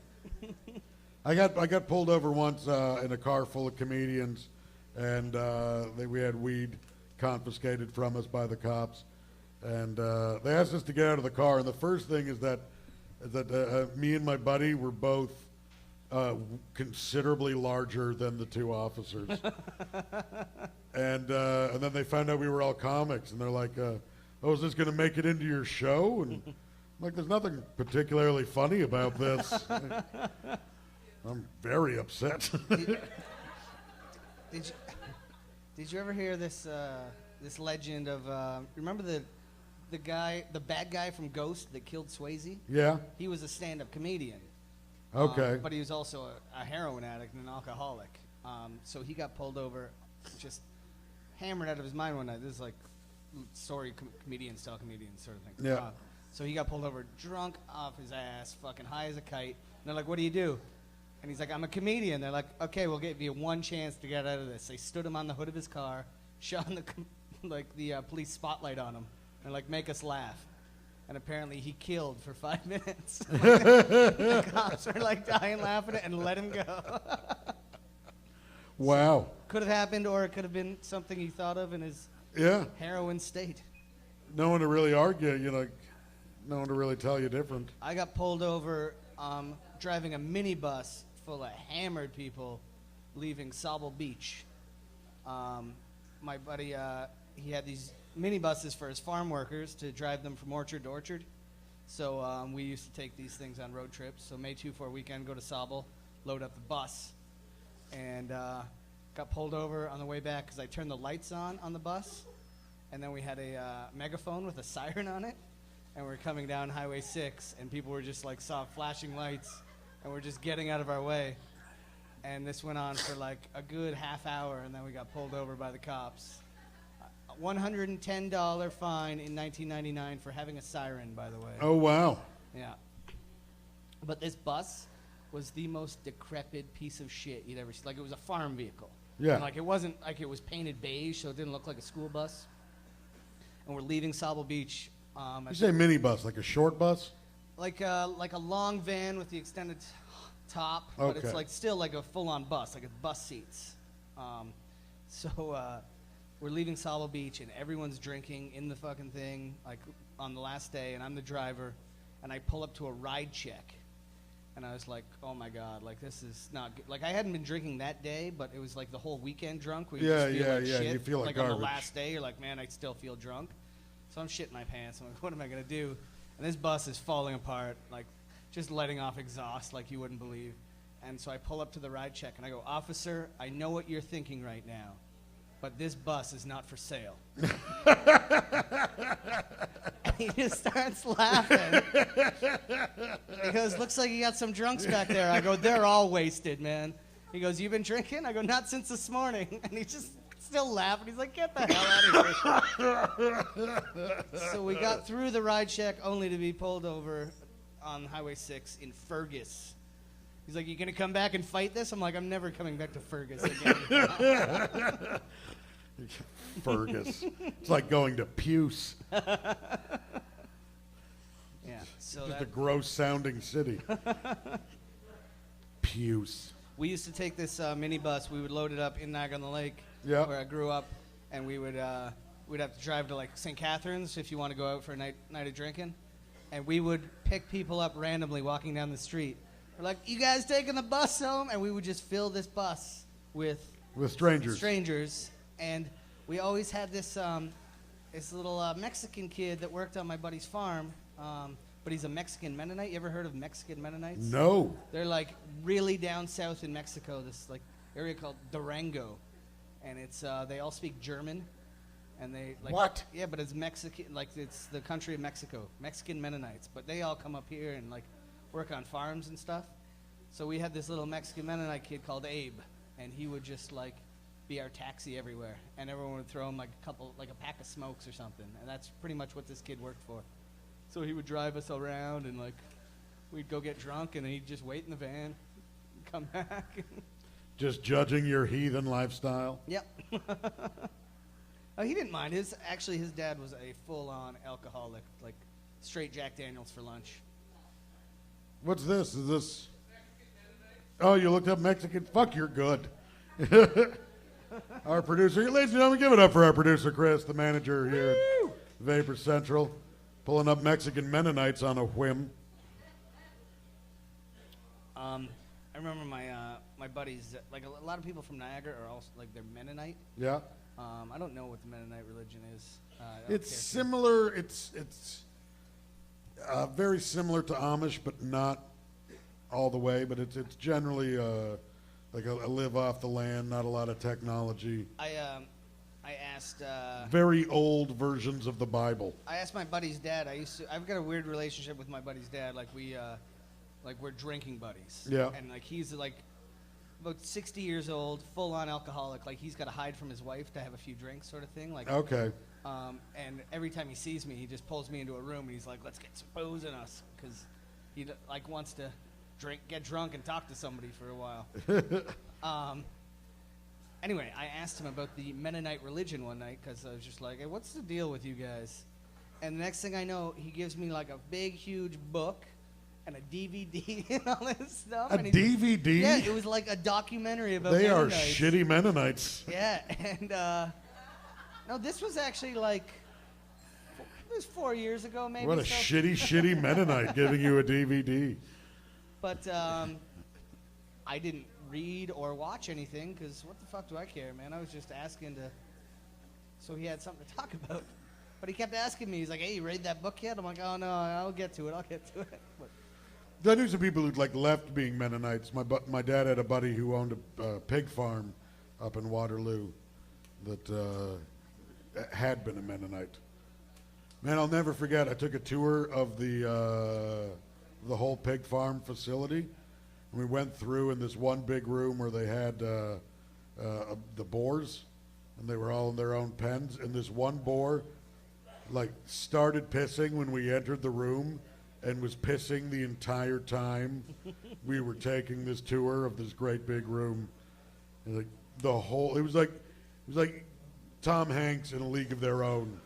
I got pulled over once in a car full of comedians, and we had weed confiscated from us by the cops, and they asked us to get out of the car. And the first thing is that me and my buddy were both considerably larger than the two officers, and then they found out we were all comics, and they're like, "Oh, is this going to make it into your show?" And I'm like, "There's nothing particularly funny about this." I'm very upset. Did you ever hear this this legend of remember the bad guy from Ghost that killed Swayze? Yeah. He was a stand-up comedian. Okay. But he was also a heroin addict and an alcoholic. So he got pulled over, just hammered out of his mind one night. This is like story comedians tell comedians sort of thing. Yeah. So he got pulled over drunk off his ass, fucking high as a kite. And they're like, "What do you do?" And he's like, "I'm a comedian." They're like, "Okay, we'll give you one chance to get out of this." They stood him on the hood of his car, shone the police spotlight on him, and like, "Make us laugh." And apparently he killed for 5 minutes. The cops were like dying laughing and let him go. Wow. Could have happened, or it could have been something he thought of in his heroin state. No one to really argue, no one to really tell you different. I got pulled over driving a minibus full of hammered people leaving Sable Beach. My buddy, he had these minibuses for his farm workers to drive them from orchard to orchard. So we used to take these things on road trips. So May 2-4 weekend, go to Sable, load up the bus, and got pulled over on the way back because I turned the lights on the bus, and then we had a megaphone with a siren on it, and we're coming down Highway 6, and people were just like saw flashing lights, and we're just getting out of our way. And this went on for like a good half hour, and then we got pulled over by the cops. $110 fine in 1999 for having a siren, by the way. Oh, wow. Yeah. But this bus was the most decrepit piece of shit you'd ever see. Like, it was a farm vehicle. Yeah. And, like, it wasn't like it was painted beige, so it didn't look like a school bus. And we're leaving Sable Beach. You say minibus, like a short bus? Like a long van with the extended top, but it's like still like a full-on bus, like it's bus seats. So we're leaving Sable Beach, and everyone's drinking in the fucking thing, like on the last day, and I'm the driver, and I pull up to a ride check, and I was like, oh my God, like this is not good. Like I hadn't been drinking that day, but it was like the whole weekend drunk where you just feel like shit. You feel like on garbage. the last day, you're like, man, I still feel drunk. So I'm shitting my pants. I'm like, what am I gonna do? And this bus is falling apart, like just letting off exhaust like you wouldn't believe. And so I pull up to the ride check, and I go, "Officer, I know what you're thinking right now, but this bus is not for sale." And he just starts laughing. He goes, "Looks like you got some drunks back there." I go, "They're all wasted, man." He goes, "You been drinking?" I go, "Not since this morning." And he's just still laughing. He's like, "Get the hell out of here." So we got through the ride check only to be pulled over on Highway 6 in Fergus. He's like, you gonna come back and fight this? I'm like, I'm never coming back to Fergus again. Fergus. It's like going to Puce. Yeah, so Just a gross sounding city. Puce. We used to take this minibus. We would load it up in Niagara-on-the-Lake, Yep. where I grew up, and we'd have to drive to like St. Catharines if you want to go out for a night of drinking, and we would pick people up randomly walking down the street. We're like, "You guys taking the bus home?" And we would just fill this bus with strangers. And we always had this little Mexican kid that worked on my buddy's farm. But he's a Mexican Mennonite. You ever heard of Mexican Mennonites? No. They're like really down south in Mexico, this like area called Durango, and it's they all speak German, and they like What? Yeah, but it's Mexican, like it's the country of Mexico, Mexican Mennonites. But they all come up here and like work on farms and stuff. So we had this little Mexican Mennonite kid called Abe, and he would just like be our taxi everywhere, and everyone would throw him like a pack of smokes or something, and that's pretty much what this kid worked for. So he would drive us around, and like we'd go get drunk, and he'd just wait in the van, come back. Just judging your heathen lifestyle. Yep. Oh, he didn't mind. His dad was a full-on alcoholic, like straight Jack Daniels for lunch. What's this? Is this? Oh, you looked up Mexican? Fuck, you're good. Our producer, ladies and gentlemen, give it up for our producer, Chris, the manager here at Vapor Central, pulling up Mexican Mennonites on a whim. I remember my buddies, like a lot of people from Niagara are also like they're Mennonite. Yeah. I don't know what the Mennonite religion is. It's similar. It's very similar to Amish, but not all the way. But it's generally like a live off the land, not a lot of technology. I asked. Very old versions of the Bible. I asked my buddy's dad. I've got a weird relationship with my buddy's dad. Like we're drinking buddies. Yeah. And like he's like about 60 years old, full on alcoholic. Like he's got to hide from his wife to have a few drinks, sort of thing. Like. Okay. And every time he sees me, he just pulls me into a room and he's like, "Let's get some booze in us," because he like wants to get drunk and talk to somebody for a while. Anyway, I asked him about the Mennonite religion one night because I was just like, "Hey, what's the deal with you guys?" And the next thing I know, he gives me like a big, huge book and a DVD and all this stuff. A DVD? Yeah, it was like a documentary about They Mennonites. are shitty Mennonites. Yeah, and no, this was actually like it was 4 years ago, maybe. What a shitty Mennonite giving you a DVD. But I didn't read or watch anything because what the fuck do I care, man? I was just asking so he had something to talk about. But he kept asking me. He's like, "Hey, you read that book yet?" I'm like, "Oh no, I'll get to it. But I knew some people who'd like left being Mennonites. My dad had a buddy who owned a pig farm up in Waterloo that had been a Mennonite. Man, I'll never forget. I took a tour of the whole pig farm facility. And we went through in this one big room where they had the boars, and they were all in their own pens. And this one boar, like, started pissing when we entered the room, and was pissing the entire time we were taking this tour of this great big room. And like it was like Tom Hanks in A League of Their Own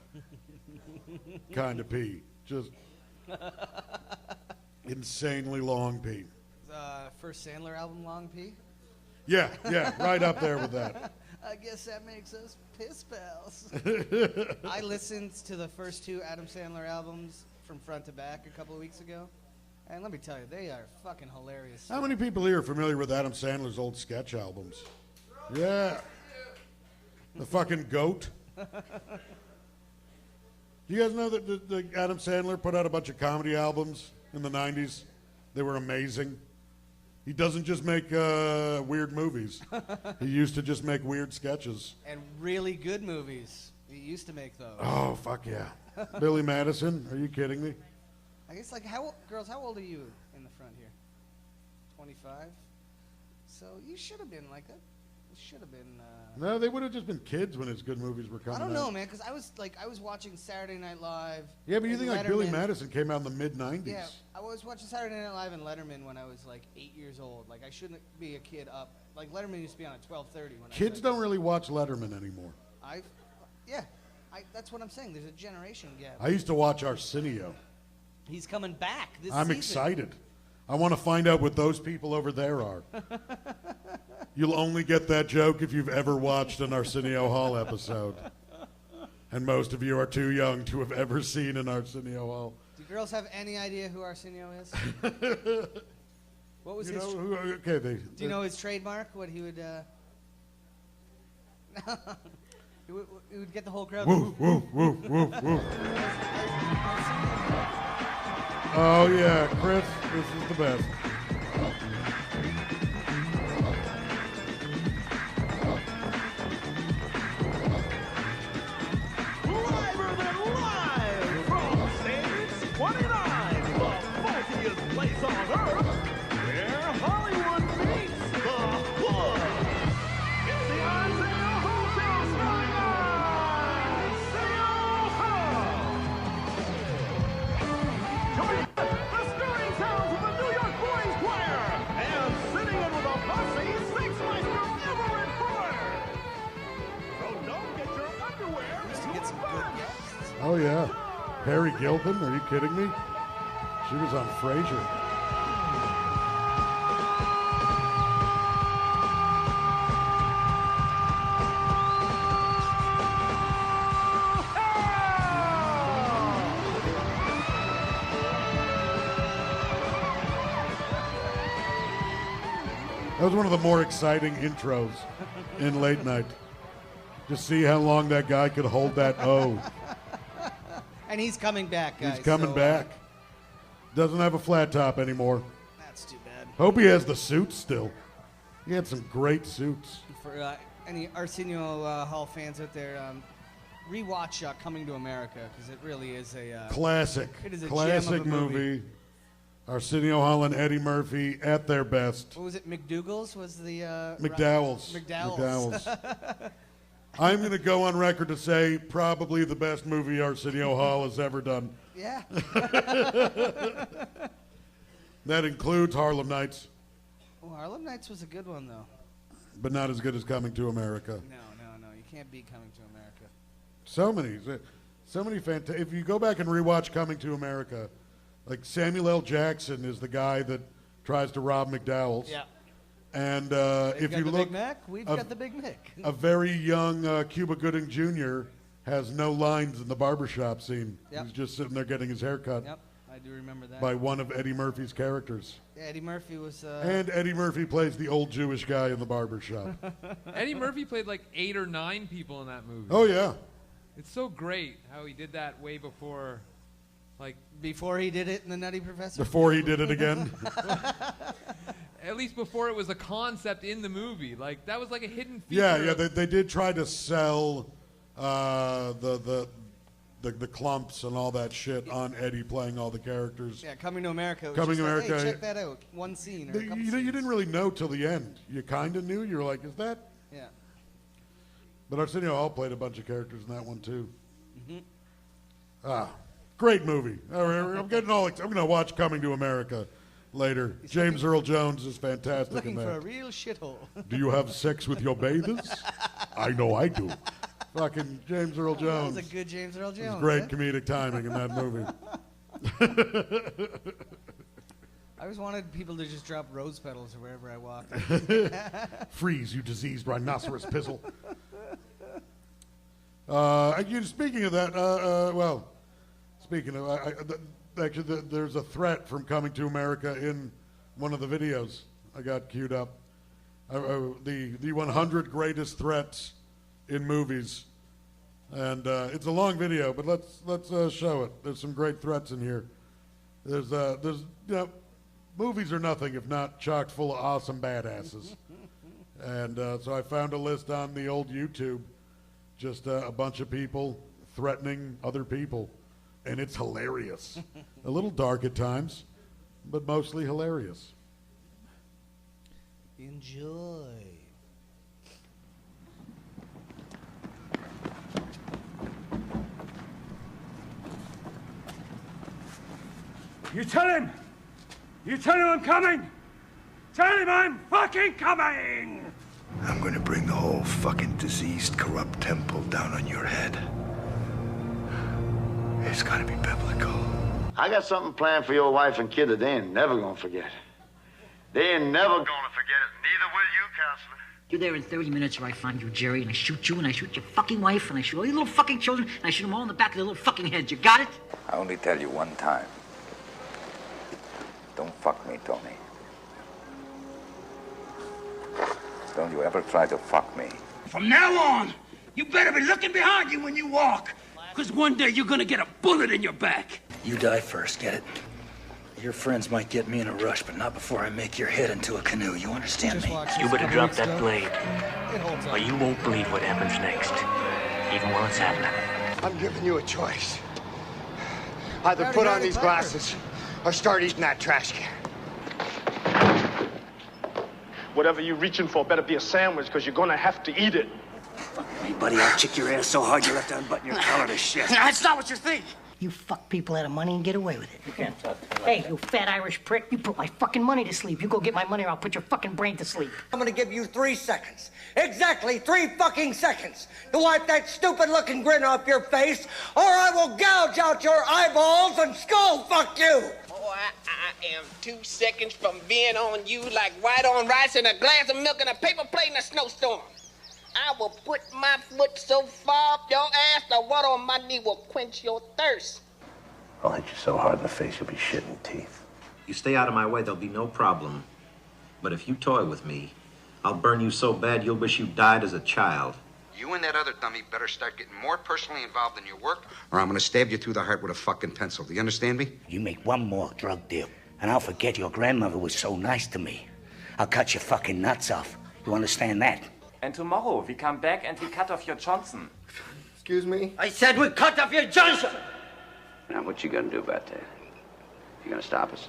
kind of pee, just insanely long pee. first Sandler album, Long P. Yeah, right up there with that. I guess that makes us piss pals. I listened to the first two Adam Sandler albums from front to back a couple of weeks ago, and let me tell you, they are fucking hilarious. How many people here are familiar with Adam Sandler's old sketch albums? Yeah. The fucking goat. You guys know that the Adam Sandler put out a bunch of comedy albums in the 90s? They were amazing. He doesn't just make weird movies. He used to just make weird sketches. And really good movies. He used to make those. Oh, fuck yeah. Billy Madison, are you kidding me? I guess, like, girls, how old are you in the front here? 25? So you should have been like a This should have been. No, they would have just been kids when his good movies were coming out. I don't know, man, because I was watching Saturday Night Live. Yeah, but you think like Billy Letterman. Madison came out in the mid-90s. Yeah, I was watching Saturday Night Live and Letterman when I was like 8 years old. Like I shouldn't be a kid up. Like Letterman used to be on at 12:30 when Kids don't really watch Letterman anymore. That's what I'm saying. There's a generation gap. I used to watch Arsenio. He's coming back this I'm season. excited. I want to find out what those people over there are. You'll only get that joke if you've ever watched an Arsenio Hall episode. And most of you are too young to have ever seen an Arsenio Hall. Do girls have any idea who Arsenio is? What was his? Do you know his trademark? What he would? He would get the whole crowd. Woo, woo, woo, woo, woo. Oh yeah, Chris, this is the best. Liver than live from stage 29, the funkiest place on earth, where Hollywood meets the hood. It's the Arsenio Hall starring Arsenio Hall. Join the stirring sounds of the New York Boys Choir, and sitting in with a posse, Sixmeister Everett Fuller. So don't get your underwear. Get some good guests. Oh yeah, Harry Gilpin? Are you kidding me? She was on Frasier. That was one of the more exciting intros in late night. Just see how long that guy could hold that O. And he's coming back, guys. He's coming back. Doesn't have a flat top anymore. That's too bad. Hope he has the suits still. He had some great suits. For any Arsenio Hall fans out there, rewatch Coming to America because it really is a classic. It is a classic gem of a movie. Arsenio Hall and Eddie Murphy at their best. What was it? McDougal's was the McDowell's. I'm going to go on record to say probably the best movie Arsenio Hall has ever done. Yeah. That includes Harlem Nights. Oh, Harlem Nights was a good one though. But not as good as Coming to America. No. You can't beat Coming to America. So many fantastic. If you go back and rewatch Coming to America, like Samuel L. Jackson is the guy that tries to rob McDowell's. Yeah. And if you look, Big Mac, we've got the Big Mac. A very young Cuba Gooding Jr. has no lines in the barbershop scene. Yep. He's just sitting there getting his hair cut. Yep, I do remember that. By one of Eddie Murphy's characters. Yeah, Eddie Murphy was. And Eddie Murphy plays the old Jewish guy in the barbershop. Eddie Murphy played like 8 or 9 people in that movie. Oh yeah. It's so great how he did that way before, like before he did it in The Nutty Professor. Before he did it again. At least before it was a concept in the movie. Like that was like a hidden feature. Yeah. They did try to sell the clumps and all that shit on Eddie playing all the characters. Yeah, Coming to America. Coming to like, America. Hey, check that out. One scene. Or a couple You didn't really know till the end. You kind of knew. You were like, is that? Yeah. But Arsenio Hall played a bunch of characters in that one too. Mm-hmm. Great movie. I'm going to watch Coming to America later. James Earl Jones is fantastic Looking in that. for a real shithole. Do you have sex with your bathers? I know I do. Fucking James Earl Jones. That was a good James Earl Jones. It was great comedic timing in that movie. I always wanted people to just drop rose petals wherever I walked. Freeze, you diseased rhinoceros pizzle. Speaking of that, speaking of, actually, there's a threat from Coming to America in one of the videos I got queued up. The 100 greatest threats in movies, and it's a long video, but let's show it. There's some great threats in here. There's movies are nothing if not chock full of awesome badasses, and so I found a list on the old YouTube, just a bunch of people threatening other people. And it's hilarious. A little dark at times, but mostly hilarious. Enjoy. You tell him! You tell him I'm coming! Tell him I'm fucking coming! I'm gonna bring the whole fucking diseased, corrupt temple down on your head. It's gotta be biblical. I got something planned for your wife and kid that they ain't never gonna forget. They ain't never gonna forget it. Neither will you, counselor. You're there in 30 minutes or I find you, Jerry, and I shoot you, and I shoot your fucking wife, and I shoot all your little fucking children, and I shoot them all in the back of their little fucking heads. You got it? I only tell you one time. Don't fuck me, Tony. Don't you ever try to fuck me. From now on, you better be looking behind you when you walk. Because one day you're gonna get a bullet in your back. You die first, get it? Your friends might get me in a rush, but not before I make your head into a canoe. You understand me? You better drop that blade, or you won't believe what happens next, even while it's happening. I'm giving you a choice. Either put on these glasses or start eating that trash can. Whatever you're reaching for better be a sandwich, because you're gonna have to eat it. Hey, buddy, I'll kick your ass so hard you'll have to unbutton your collar to shit. That's not what you think. You fuck people out of money and get away with it. You can't talk to me. Hey, you fat Irish prick, you put my fucking money to sleep. You go get my money or I'll put your fucking brain to sleep. I'm gonna give you 3 seconds. Exactly 3 fucking seconds to wipe that stupid-looking grin off your face, or I will gouge out your eyeballs and skull fuck you! Oh, I am 2 seconds from being on you like white on rice and a glass of milk and a paper plate in a snowstorm. I will put my foot so far up your ass the water on my knee will quench your thirst. I'll hit you so hard in the face you'll be shitting teeth. You stay out of my way, there'll be no problem. But if you toy with me, I'll burn you so bad you'll wish you died as a child. You and that other dummy better start getting more personally involved in your work, or I'm gonna stab you through the heart with a fucking pencil. Do you understand me? You make one more drug deal, and I'll forget your grandmother was so nice to me. I'll cut your fucking nuts off. You understand that? And tomorrow we come back and we cut off your Johnson. Excuse me? I said we cut off your Johnson! Now, what you gonna do about that? You gonna stop us?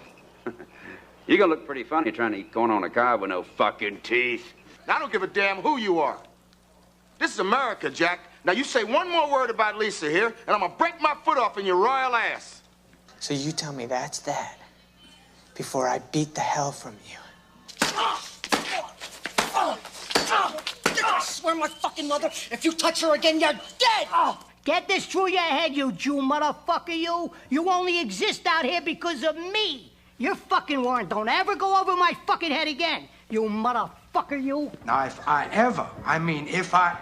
You're gonna look pretty funny trying to eat corn on a cob with no fucking teeth. I don't give a damn who you are. This is America, Jack. Now, you say one more word about Lisa here, and I'm gonna break my foot off in your royal ass. So you tell me that's that before I beat the hell from you. I swear my fucking mother, if you touch her again, you're dead! Get this through your head, you Jew motherfucker, you. You only exist out here because of me. Your fucking warrant don't ever go over my fucking head again. You motherfucker, you. Now, if I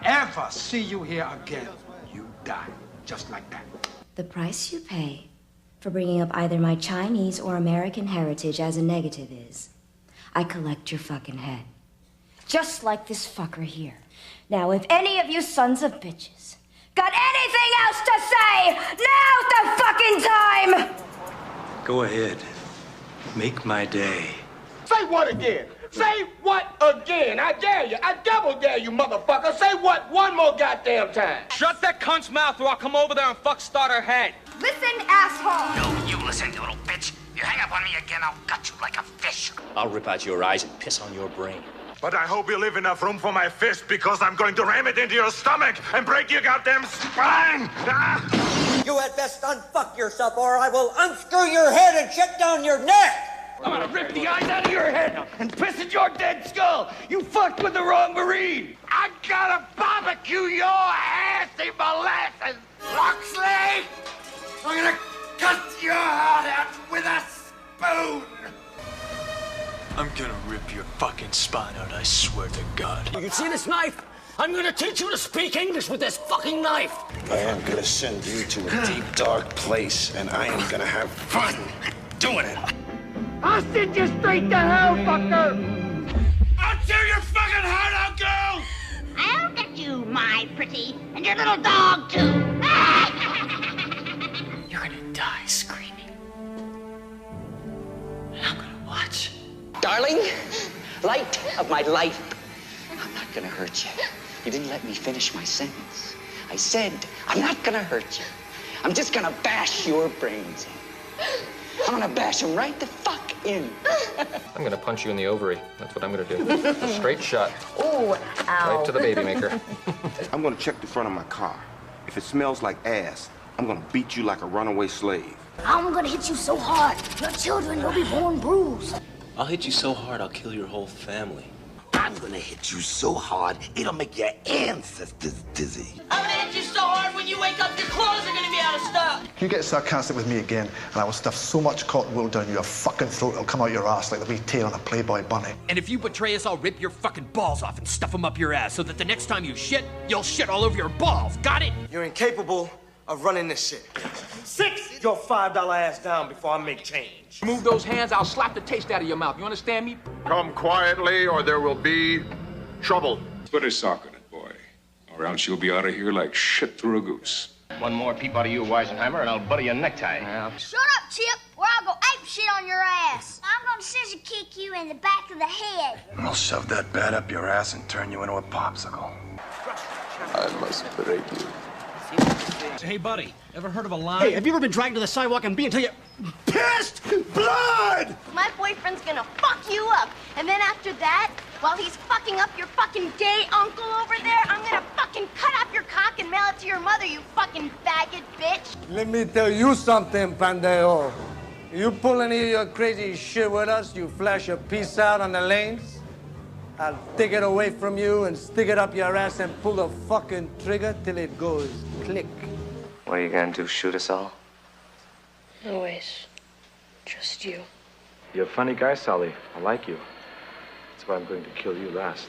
ever see you here again, you die. Just like that. The price you pay for bringing up either my Chinese or American heritage as a negative is I collect your fucking head. Just like this fucker here. Now, if any of you sons of bitches got anything else to say, now's the fucking time! Go ahead. Make my day. Say what again? Say what again? I dare you. I double dare you, motherfucker. Say what one more goddamn time. Shut that cunt's mouth or I'll come over there and fuck start her head. Listen, asshole! No, you listen, you little bitch. You hang up on me again, I'll gut you like a fish. I'll rip out your eyes and piss on your brain. But I hope you leave enough room for my fist, because I'm going to ram it into your stomach and break your goddamn spine! Ah! You had best unfuck yourself, or I will unscrew your head and shit down your neck! I'm gonna rip the eyes out of your head and piss at your dead skull. You fucked with the wrong Marine. I gotta barbecue your ass in molasses, Loxley! I'm gonna cut your heart out with a spoon! I'm gonna rip your fucking spine out, I swear to God. You see this knife? I'm gonna teach you to speak English with this fucking knife. I am gonna send you to a deep, dark place, and I am gonna have fun doing it. I'll send you straight to hell, fucker! I'll tear your fucking heart out, girl! I'll get you, my pretty, and your little dog, too. You're gonna die screaming. And I'm gonna watch. Darling, light of my life, I'm not gonna hurt you. You didn't let me finish my sentence. I said, I'm not gonna hurt you. I'm just gonna bash your brains in. I'm gonna bash them right the fuck in. I'm gonna punch you in the ovary. That's what I'm gonna do. A straight shot. Ooh, ow. Right to the baby maker. I'm gonna check the front of my car. If it smells like ass, I'm gonna beat you like a runaway slave. I'm gonna hit you so hard, your children will be born bruised. I'll hit you so hard I'll kill your whole family. I'm gonna hit you so hard, it'll make your ancestors dizzy. I'm gonna hit you so hard when you wake up, your clothes are gonna be out of stock. You get sarcastic with me again, and I will stuff so much cotton wool down your fucking throat it'll come out your ass like the wee tail on a Playboy bunny. And if you betray us, I'll rip your fucking balls off and stuff them up your ass so that the next time you shit, you'll shit all over your balls. Got it? You're incapable of running this shit. 6 your $5 ass down before I make change. Move those hands, I'll slap the taste out of your mouth. You understand me? Come quietly, or there will be trouble. Put a sock in it, boy, or else you'll be out of here like shit through a goose. One more peep out of you, Weisenheimer, and I'll butter your necktie. Shut up, Chip, or I'll go ape shit on your ass. I'm gonna scissor kick you in the back of the head. I'll shove that bat up your ass and turn you into a popsicle. I must break you. Hey, buddy, ever heard of a line? Hey, have you ever been dragged to the sidewalk and until you're pissed blood? My boyfriend's gonna fuck you up, and then after that, while he's fucking up your fucking gay uncle over there, I'm gonna fucking cut off your cock and mail it to your mother, you fucking faggot bitch. Let me tell you something, pendejo. You pull any of your crazy shit with us, you flash a piece out on the lanes, I'll take it away from you and stick it up your ass and pull the fucking trigger till it goes click. What are you gonna do, shoot us all? No ways. Just you. You're a funny guy, Sally. I like you. That's why I'm going to kill you last.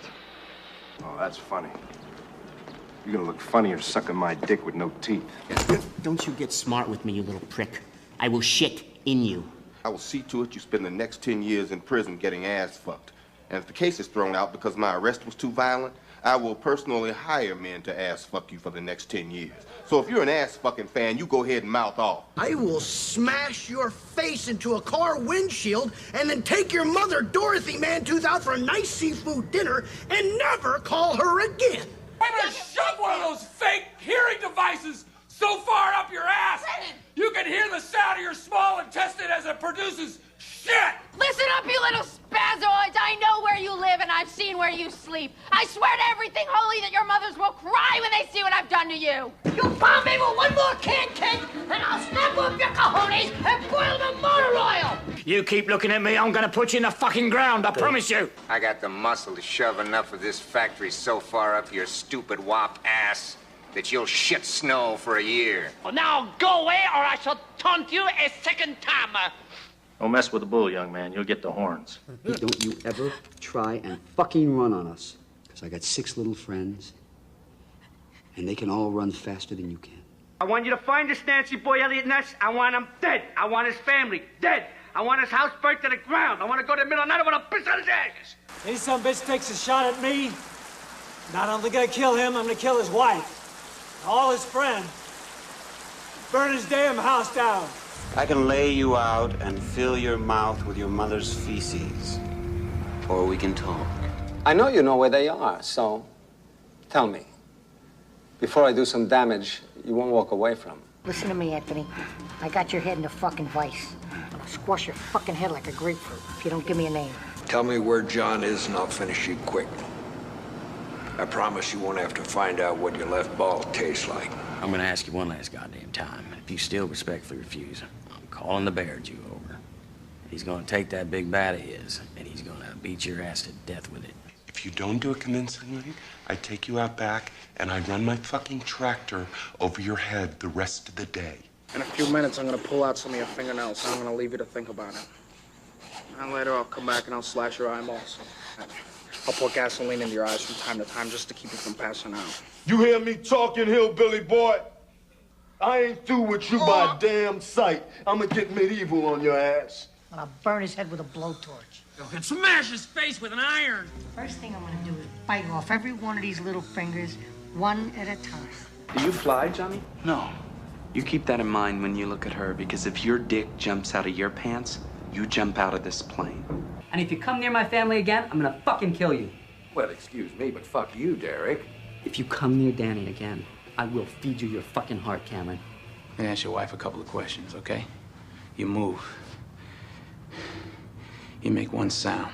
Oh, that's funny. You're gonna look funnier sucking my dick with no teeth. Don't you get smart with me, you little prick. I will shit in you. I will see to it you spend the next 10 years in prison getting ass fucked. And if the case is thrown out because my arrest was too violent, I will personally hire men to ass fuck you for the next 10 years. So if you're an ass fucking fan, you go ahead and mouth off. I will smash your face into a car windshield and then take your mother, Dorothy Mantooth, out for a nice seafood dinner and never call her again. I'm gonna shove one of those fake hearing devices so far up your ass, you can hear the sound of your small intestine as it produces shit! Listen up, you little spazoids. I know where you live and I've seen where you sleep. I swear to everything holy that your mothers will cry when they see what I've done to you. You bomb me with one more can cake and I'll snap off your cojones and boil them in motor oil. You keep looking at me, I'm gonna put you in the fucking ground, I promise you. I got the muscle to shove enough of this factory so far up your stupid wop ass that you'll shit snow for a year. Well, now go away or I shall taunt you a second time. Don't mess with the bull, young man. You'll get the horns. Hey, don't you ever try and fucking run on us. Because I got 6 little friends, and they can all run faster than you can. I want you to find this Nancy boy Elliot Ness. I want him dead. I want his family dead. I want his house burnt to the ground. I want to go to the middle of the night. I want to piss on his ashes. Any some bitch takes a shot at me, not only gonna kill him, I'm gonna kill his wife, all his friends, burn his damn house down. I can lay you out and fill your mouth with your mother's feces. Or we can talk. I know you know where they are, so tell me. Before I do some damage, you won't walk away from them. Listen to me, Anthony. I got your head in a fucking vice. I'll squash your fucking head like a grapefruit if you don't give me a name. Tell me where John is and I'll finish you quick. I promise you won't have to find out what your left ball tastes like. I'm gonna ask you one last goddamn time. If you still respectfully refuse, I'm calling the bear Jew over. He's gonna take that big bat of his, and he's gonna beat your ass to death with it. If you don't do it convincingly, I take you out back and I run my fucking tractor over your head the rest of the day. In a few minutes, I'm gonna pull out some of your fingernails, and I'm gonna leave you to think about it. And later, I'll come back and I'll slash your eyeballs. I'll pour gasoline into your eyes from time to time just to keep you from passing out. You hear me talking, hillbilly boy? I ain't through with you by a damn sight. I'm gonna get medieval on your ass. And I'll burn his head with a blowtorch. And smash his face with an iron. First thing I'm gonna do is bite off every one of these little fingers, one at a time. Do you fly, Johnny? No. You keep that in mind when you look at her, because if your dick jumps out of your pants, you jump out of this plane. And if you come near my family again, I'm gonna fucking kill you. Well, excuse me, but fuck you, Derek. If you come near Danny again, I will feed you your fucking heart, Cameron. Let me ask your wife a couple of questions, okay? You move. You make one sound.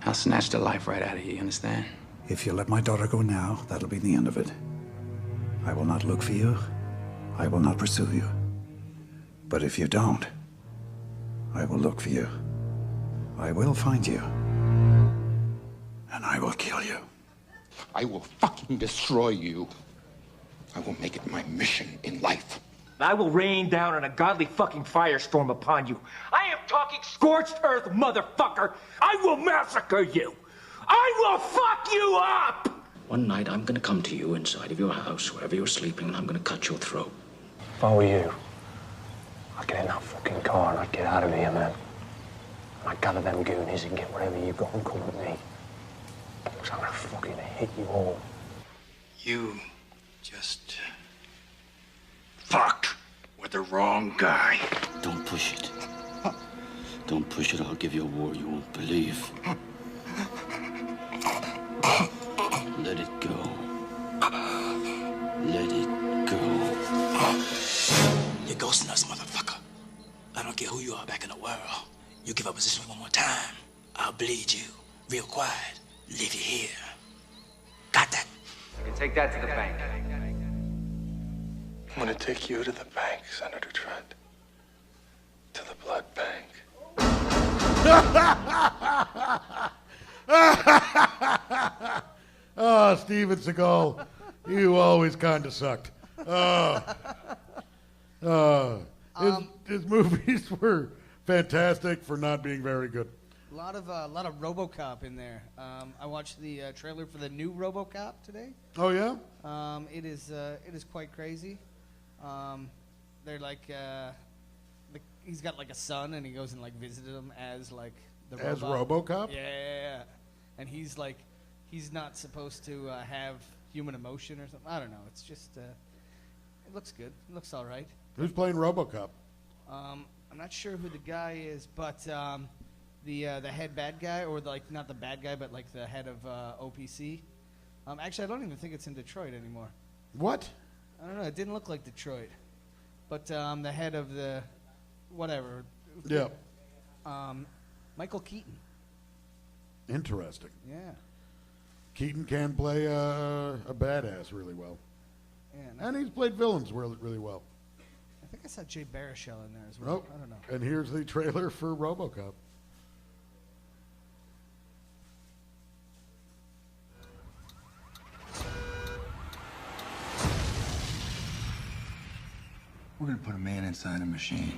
I'll snatch the life right out of you, you understand? If you let my daughter go now, that'll be the end of it. I will not look for you. I will not pursue you. But if you don't, I will look for you. I will find you. And I will kill you. I will fucking destroy you. I will make it my mission in life. I will rain down an ungodly fucking firestorm upon you. I am talking scorched earth, motherfucker. I will massacre you. I will fuck you up. One night, I'm gonna come to you inside of your house, wherever you're sleeping, and I'm gonna cut your throat. If I were you, I'd get in that fucking car and I'd get out of here, man. And I'd gather them goonies and get whatever you got and come with me. Because I'm gonna fucking hit you all. You just fucked with the wrong guy. Don't push it. Don't push it. I'll give you a war you won't believe. Let it go. Let it go. You're ghosting us, motherfucker. I don't care who you are back in the world. You give up position one more time, I'll bleed you. Real quiet. Leave you here. Got that? You can take that to the bank. I'm gonna take you to the bank, Senator Trent. To the blood bank. Oh, Steven Seagal, you always kind of sucked. His movies were fantastic for not being very good. A lot of RoboCop in there. I watched the trailer for the new RoboCop today. Oh yeah. It is quite crazy. They're like he's got like a son, and he goes and like visited him as like the as robot. RoboCop. Yeah, and he's like he's not supposed to have human emotion or something. I don't know. It's just it looks good. It looks all right. Who's playing RoboCop? I'm not sure who the guy is, but the head bad guy, or like not the bad guy, but like the head of OPC. Actually, I don't even think it's in Detroit anymore. What? I don't know. It didn't look like Detroit, but the head of the whatever. Yeah. Michael Keaton. Interesting. Yeah. Keaton can play a badass really well. Yeah, and he's played villains really well. I think I saw Jay Baruchel in there as well. Oh, I don't know. and here's the trailer for RoboCop. We're gonna put a man inside a machine.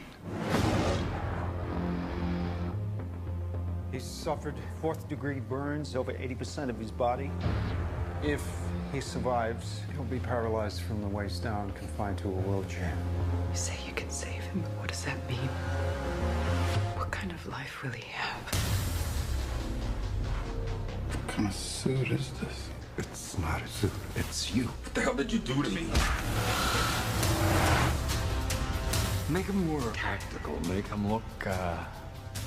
He's suffered fourth-degree burns over 80% of his body. If he survives, he'll be paralyzed from the waist down, confined to a wheelchair. You say you can save him, but what does that mean? What kind of life will he have? What kind of suit is this? It's not a suit, it's you. What the hell did you do to me? Make him more tactical. Make him look,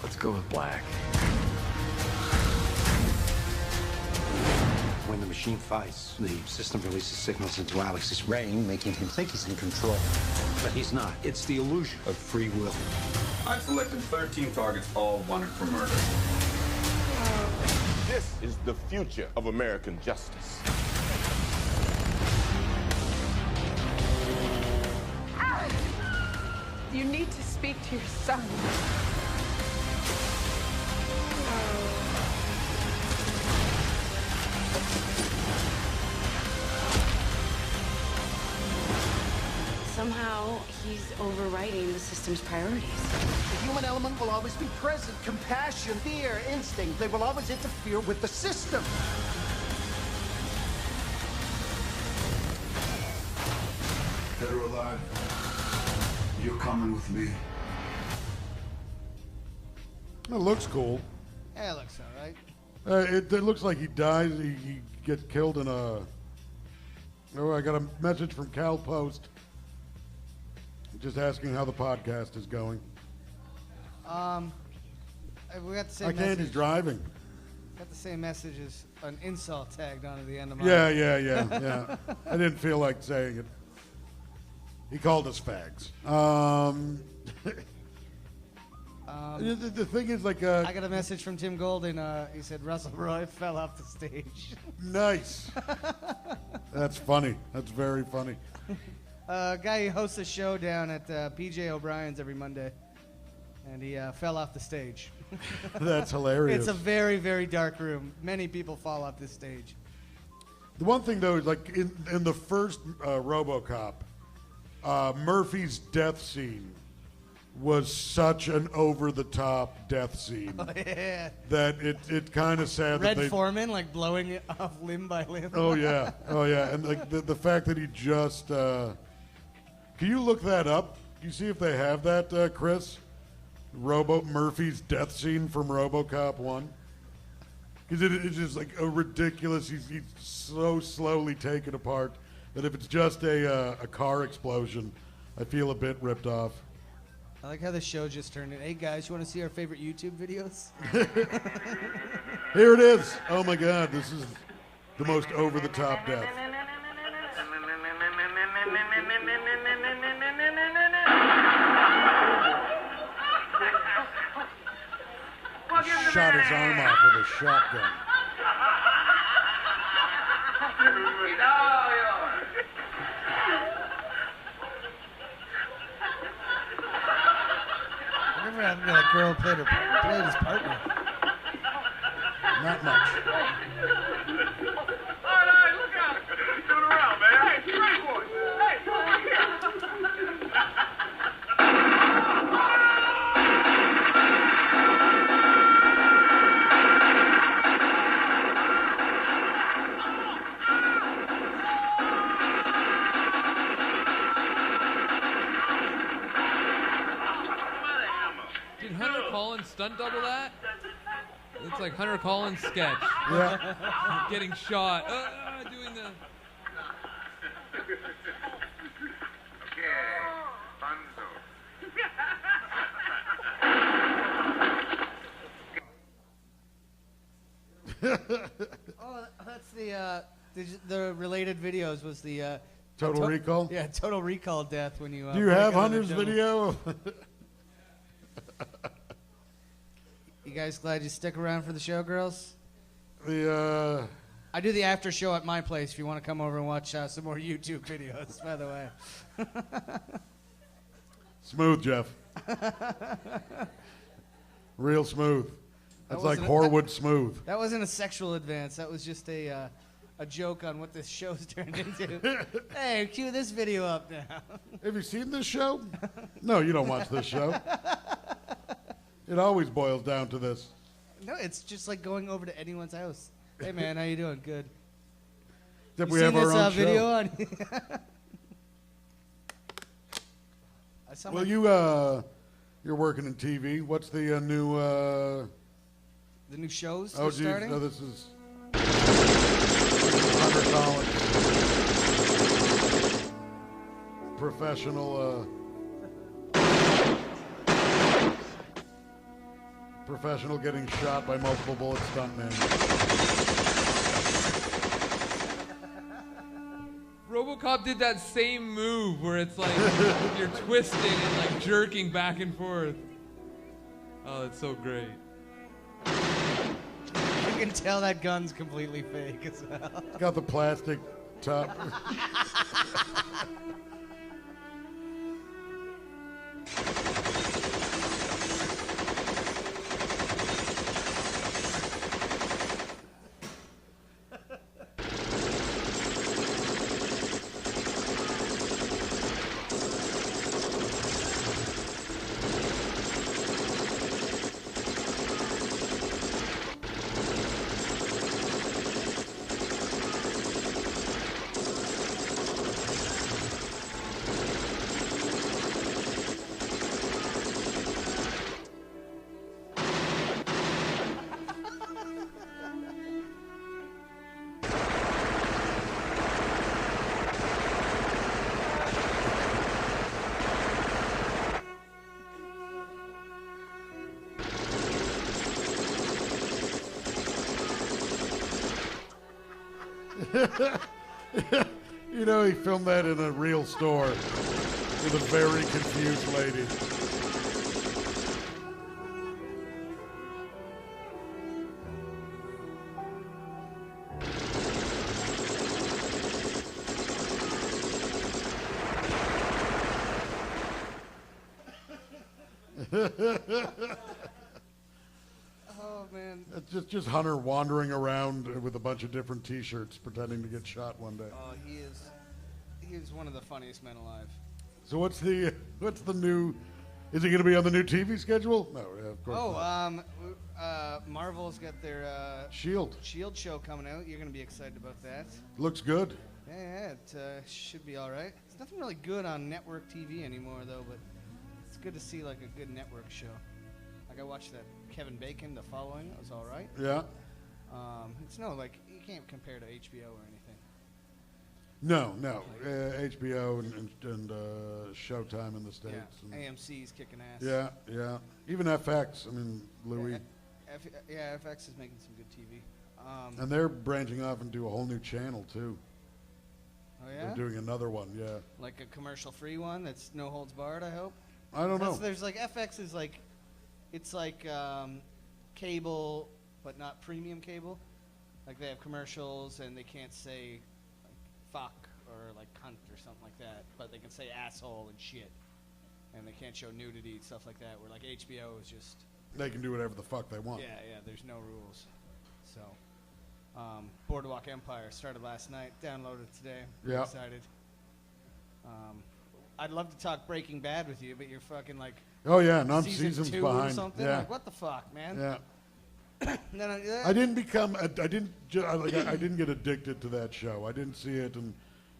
let's go with black. When the machine fights, the system releases signals into Alex's brain, making him think he's in control. But he's not. It's the illusion of free will. I've selected 13 targets, all wanted for murder. This is the future of American justice. You need to speak to your son. Somehow, he's overriding the system's priorities. The human element will always be present. Compassion, fear, instinct, they will always interfere with the system. Dead or alive, you're coming with me. It looks cool. Yeah, it looks all right. It looks like he dies. He gets killed in a... Oh, I got a message from Cal Post. Just asking how the podcast is going. We got the same I can't. He's driving. Got the same message as an insult tagged onto the end of mine. Yeah. I didn't feel like saying it. He called us fags. The thing is, like, I got a message from Tim Golden. He said Russell Roy fell off the stage. Nice. That's funny. That's very funny. Guy who hosts a show down at PJ O'Brien's every Monday, and he fell off the stage. That's hilarious. It's a very, very dark room. Many people fall off this stage. The one thing, though, is like in the first RoboCop, Murphy's death scene was such an over-the-top death scene that it kind of sad Red that they... Foreman, like, blowing it off limb by limb. Oh, yeah. Oh, yeah. And like the fact that he just... can you look that up? Can you see if they have that, Chris? Murphy's death scene from RoboCop 1? Because it's just like a ridiculous... He's so slowly taken apart that if it's just a car explosion, I feel a bit ripped off. I like how the show just turned in. Hey, guys, you want to see our favorite YouTube videos? Here it is. Oh, my God. This is the most over-the-top death. He shot his arm off with a shotgun. Whatever happened to that girl who played his partner? Not much. All right, look out. Turn around, man. Hey, straight one. Hey, Did Hunter Collins stunt double that? It's like Hunter Collins sketch. Yeah. Getting shot. Doing the... Oh, that's the related videos was the... Total Recall? Yeah, Total Recall death when you... Do you have Hunter's video? You guys glad you stick around for the show, girls? I do the after show at my place if you want to come over and watch some more YouTube videos, by the way. Smooth, Jeff. Real smooth. That's like Horwood smooth. That wasn't a sexual advance. That was just a joke on what this show's turned into. Hey, cue this video up now. Have you seen this show? No, you don't watch this show. It always boils down to this. No, it's just like going over to anyone's house. Hey, man, how you doing? Good. Except you we have seen our this, own video show. on? I saw Well, you're working in TV. What's the new... the new shows Oh, they're geez. starting? No, this is... Hunter Collins. Professional... Professional getting shot by multiple bullet stuntmen. RoboCop did that same move where it's like you're twisting and like jerking back and forth. Oh, that's so great. You can tell that gun's completely fake as well. Got the plastic top. You know, he filmed that in a real store with a very confused lady. Oh man. It's just Hunter wandering around with a bunch of different T-shirts, pretending to get shot one day. Oh, he is one of the funniest men alive. So what's the new? Is he going to be on the new TV schedule? No, of course not. Marvel's got their Shield show coming out. You're gonna be excited about that. Looks good. Yeah, it should be all right. There's nothing really good on network TV anymore, though. But it's good to see like a good network show. Like I watched that Kevin Bacon, The Following. That was all right. Yeah. It's like you can't compare to HBO or anything. No. HBO and Showtime in the States. Yeah. AMC's kicking ass. Yeah. Even FX. I mean, Louis. Yeah, FX is making some good TV. And they're branching off into a whole new channel too. Oh yeah. They're doing another one. Yeah. Like a commercial-free one that's no holds barred. I hope. I don't know. There's like FX is like, it's like cable, but not premium cable. Like they have commercials and they can't say like fuck or like cunt or something like that, but they can say asshole and shit, and they can't show nudity and stuff like that. Where like HBO is just they can do whatever the fuck they want. Yeah. There's no rules. So, Boardwalk Empire started last night. Downloaded it today. Yeah. Excited. I'd love to talk Breaking Bad with you, but you're fucking like. Oh yeah, and I'm season seasons 2 behind. Or something. Yeah. Like what the fuck, man? Yeah. Then I didn't become. I didn't get addicted to that show. I didn't see it and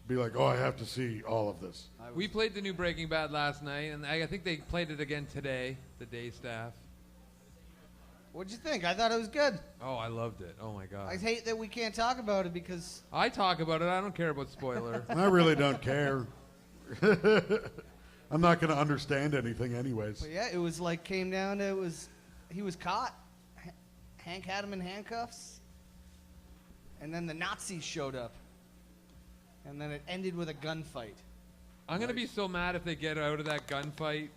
be like, oh, I have to see all of this. We played the new Breaking Bad last night, and I think they played it again today. The day staff. What'd you think? I thought it was good. Oh, I loved it. Oh my god. I hate that we can't talk about it because I talk about it. I don't care about spoiler. I really don't care. I'm not going to understand anything anyways. But yeah, it was like came down to he was caught. Hank had him in handcuffs. And then the Nazis showed up. And then it ended with a gunfight. I'm going to be so mad if they get out of that gunfight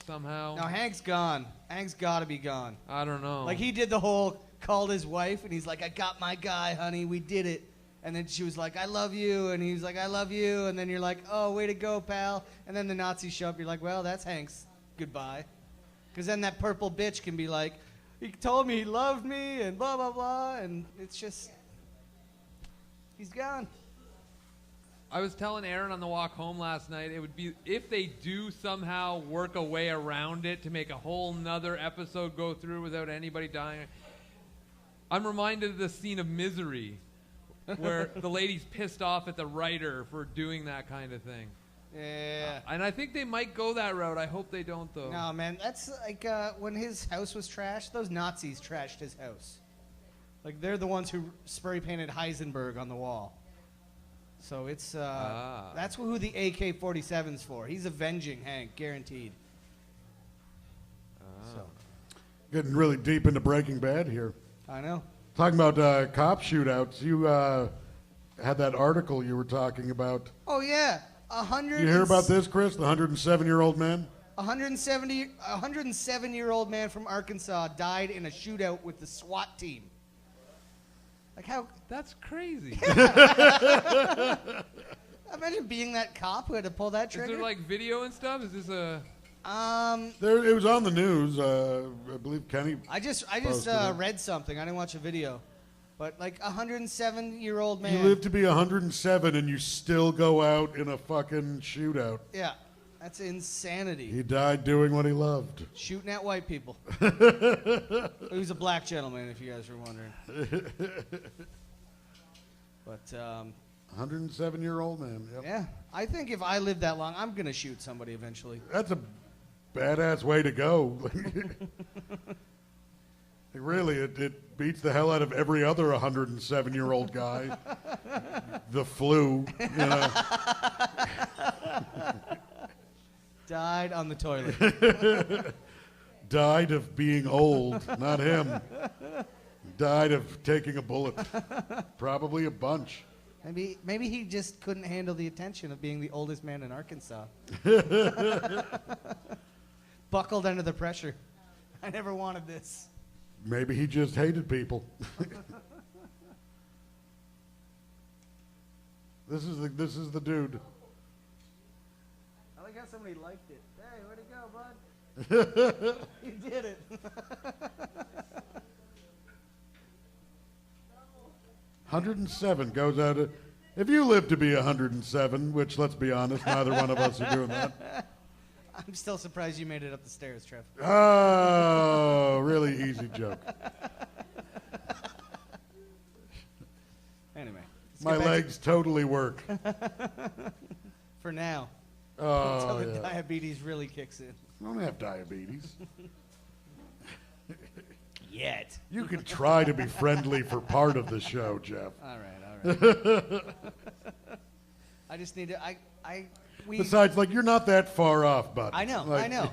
somehow. No, Hank's gone. Hank's got to be gone. I don't know. Like he did the whole called his wife and he's like, I got my guy, honey. We did it. And then she was like, I love you. And he was like, I love you. And then you're like, oh, way to go, pal. And then the Nazis show up. You're like, well, that's Hank's goodbye. Because then that purple bitch can be like, he told me he loved me and blah, blah, blah. And it's just, he's gone. I was telling Aaron on the walk home last night, it would be, if they do somehow work a way around it to make a whole nother episode go through without anybody dying. I'm reminded of the scene of Misery, where the lady's pissed off at the writer for doing that kind of thing. Yeah. And I think they might go that route. I hope they don't, though. No, man, that's like when his house was trashed, those Nazis trashed his house. Like, they're the ones who spray painted Heisenberg on the wall. So it's, that's who the AK-47's for. He's avenging Hank, guaranteed. So. Getting really deep into Breaking Bad here. I know. Talking about cop shootouts, you had that article you were talking about. Oh, yeah. You hear about this, Chris? The 107-year-old man? 107-year-old man from Arkansas died in a shootout with the SWAT team. Like how? That's crazy. Imagine being that cop who had to pull that trigger. Is there like video and stuff? Is this a? It was on the news. I believe Kenny. I just read something. I didn't watch a video, but like 107-year-old man. You live to be 107 and you still go out in a fucking shootout. Yeah, that's insanity. He died doing what he loved. Shooting at white people. He was a black gentleman, if you guys were wondering. But 107-year-old man. Yep. Yeah, I think if I live that long, I'm gonna shoot somebody eventually. That's a badass way to go. Really, it beats the hell out of every other 107-year-old guy. The flu, you know. Died on the toilet. Died of being old, not him. Died of taking a bullet. Probably a bunch. Maybe he just couldn't handle the attention of being the oldest man in Arkansas. Buckled under the pressure. I never wanted this. Maybe he just hated people. This is the dude. I like how somebody liked it. Hey, where'd it go, bud? You did it. 107 goes out of... If you live to be 107, which, let's be honest, neither one of us are doing that. I'm still surprised you made it up the stairs, Trev. Oh, really easy joke. Anyway. My legs totally work. For now. Oh, Until the yeah. diabetes really kicks in. I don't have diabetes. Yet. You can try to be friendly for part of the show, Jeff. All right. I just need to. Besides, like, you're not that far off, bud. I know. Like, I know.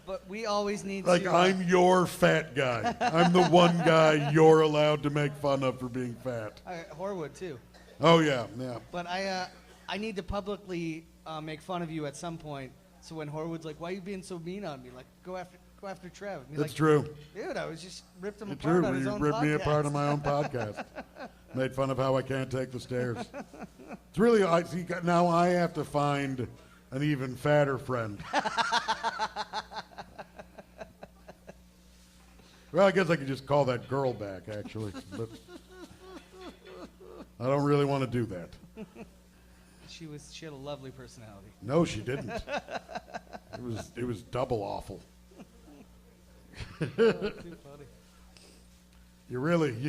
But we always need like, to. I'm your fat guy. I'm the one guy you're allowed to make fun of for being fat. Horwood too. Oh yeah, yeah. But I need to publicly make fun of you at some point. So when Horwood's like, "Why are you being so mean on me?" Like, go after Trev. And be It's like, true. Dude, I was just ripped him It's apart true. on his You own ripped me podcast. apart on my own podcast. Made fun of how I can't take the stairs. It's really, I see, now I have to find an even fatter friend. Well, I guess I could just call that girl back, actually. But I don't really want to do that. She had a lovely personality. No, she didn't. It was double awful. Too funny. You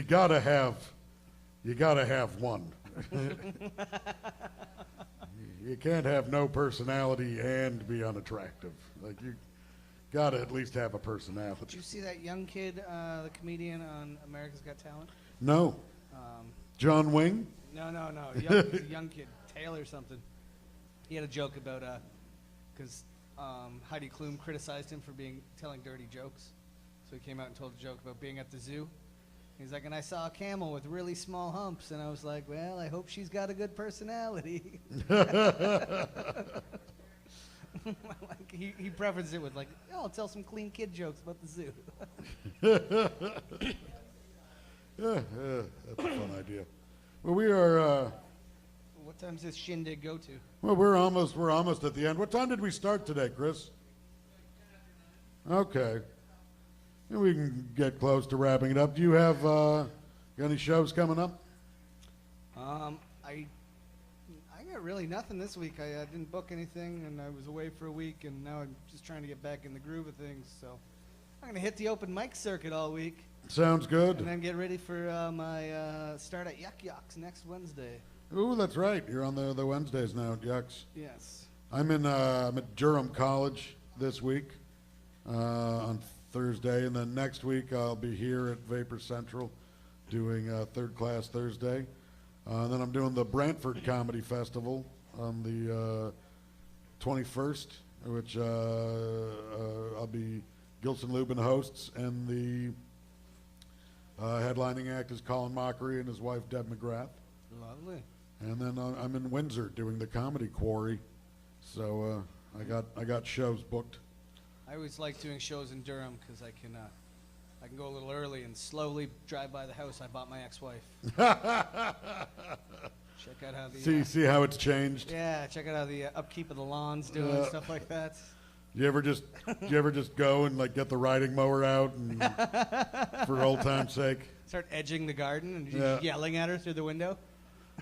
gotta have one. You can't have no personality and be unattractive. Like, you gotta at least have a personality. Did you see that young kid, the comedian on America's Got Talent? No. John Wing? No. Young kid, Taylor something. He had a joke about because Heidi Klum criticized him for telling dirty jokes. So he came out and told a joke about being at the zoo. He's like, and I saw a camel with really small humps, and I was like, well, I hope she's got a good personality. Like, he prefaced it with like, oh, I'll tell some clean kid jokes about the zoo. Yeah, that's a fun idea. Well, we are. What time does this shindig go to? Well, we're almost at the end. What time did we start today, Chris? Okay. And we can get close to wrapping it up. Do you have got any shows coming up? I got really nothing this week. I didn't book anything, and I was away for a week, and now I'm just trying to get back in the groove of things. So I'm gonna hit the open mic circuit all week. Sounds good. And then get ready for my start at Yuck Yucks next Wednesday. Ooh, that's right. You're on the Wednesdays now at Yucks. Yes. I'm at Durham College this week on Thursday, and then next week I'll be here at Vapor Central doing Third Class Thursday. Then I'm doing the Brantford Comedy Festival on the 21st, which I'll be Gilson Lubin hosts, and the headlining act is Colin Mockery and his wife Deb McGrath. Lovely. And then I'm in Windsor doing the Comedy Quarry, so I got shows booked. I always like doing shows in Durham because I can go a little early and slowly drive by the house I bought my ex-wife. Check out how the see how it's changed. Yeah, check out how the upkeep of the lawn's doing, stuff like that. You ever just go and like get the riding mower out and for old time's sake? Start edging the garden and just yelling at her through the window.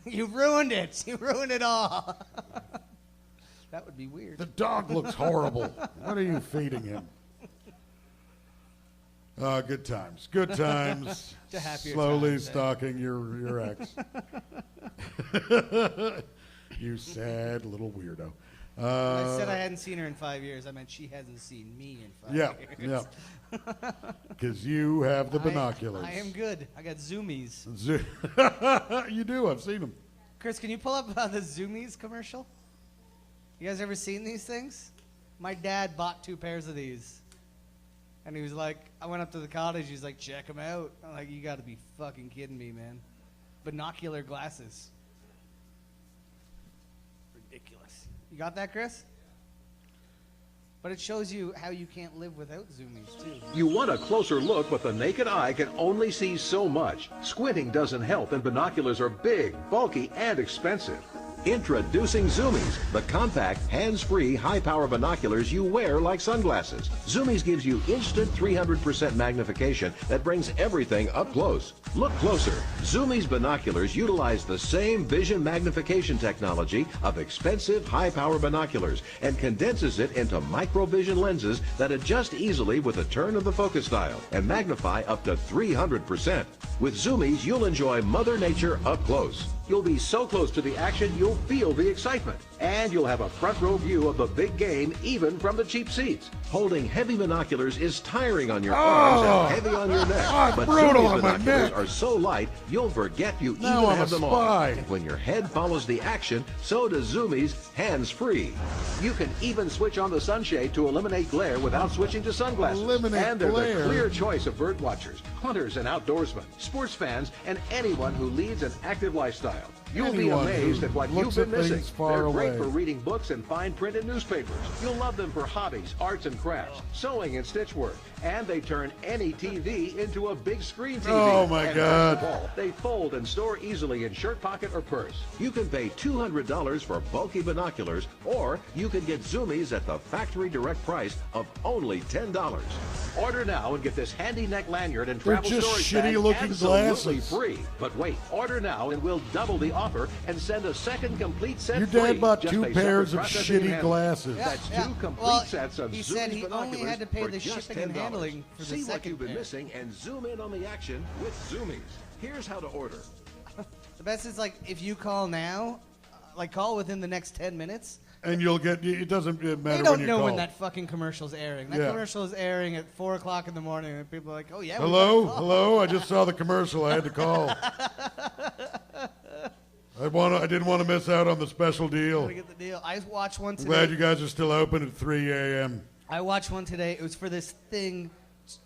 You ruined it. You ruined it all. That would be weird. The dog looks horrible. What are you feeding him? Good times. Good times. To happier Slowly times, stalking your ex. You sad little weirdo. When I said I hadn't seen her in 5 years, I meant she hasn't seen me in 5 years. Yeah. Because you have the binoculars. I am good. I got zoomies. You do. I've seen them. Chris, can you pull up the zoomies commercial? You guys ever seen these things? My dad bought 2 pairs of these. And he was like, I went up to the cottage. He's like, check them out. I'm like, you got to be fucking kidding me, man. Binocular glasses. Ridiculous. You got that, Chris? But it shows you how you can't live without zoomies, too. You want a closer look, but the naked eye can only see so much. Squinting doesn't help, and binoculars are big, bulky, and expensive. Introducing Zoomies, the compact, hands-free, high-power binoculars you wear like sunglasses. Zoomies gives you instant 300% magnification that brings everything up close. Look closer. Zoomies binoculars utilize the same vision magnification technology of expensive, high-power binoculars and condenses it into microvision lenses that adjust easily with a turn of the focus dial and magnify up to 300%. With Zoomies, you'll enjoy Mother Nature up close. You'll be so close to the action, you'll feel the excitement. And you'll have a front row view of the big game, even from the cheap seats. Holding heavy binoculars is tiring on your arms and heavy on your neck. But brutal Zoomies on my binoculars neck. are so light, you'll forget you Now even I'm have a them spy. on. And when your head follows the action, so does Zoomies hands-free. You can even switch on the sunshade to eliminate glare without switching to sunglasses. Eliminate and they're glare. the clear choice of bird watchers, hunters and outdoorsmen, sports fans, and anyone who leads an active lifestyle. You'll be Anyone amazed who at what you've looks been at things missing. far They're great away. for reading books and fine print in newspapers. You'll love them for hobbies, arts and crafts, sewing and stitch work. And they turn any TV into a big screen TV. Oh, my and God. best of all, they fold and store easily in shirt pocket or purse. You can pay $200 for bulky binoculars, or you can get Zoomies at the factory direct price of only $10. Order now and get this handy neck lanyard and They're travel just storage bag shitty-looking absolutely glasses. free. But wait, order now and we'll double the offer and send a second complete set Your free. dad bought Just 2 pay pairs separate of processing and shitty handling. glasses. That's Yeah. 2 complete Well, sets of he Zoomies said he only binoculars had to pay for the just shipping and $10. handling for the See what second you've been pair. missing and zoom in on the action with Zoomies. Here's how to order. The best is like if you call now, like call within the next 10 minutes. And you'll get, it doesn't matter They when don't you know call. when that fucking commercial's airing. That Yeah. commercial is airing at 4 o'clock in the morning, and people are like, "Oh yeah." we Hello? gotta call." Hello? I just saw the commercial. I had to call. I didn't want to miss out on the special deal. Gotta get the deal. I watched one I'm today. glad you guys are still open at 3 a.m. I watched one today. It was for this thing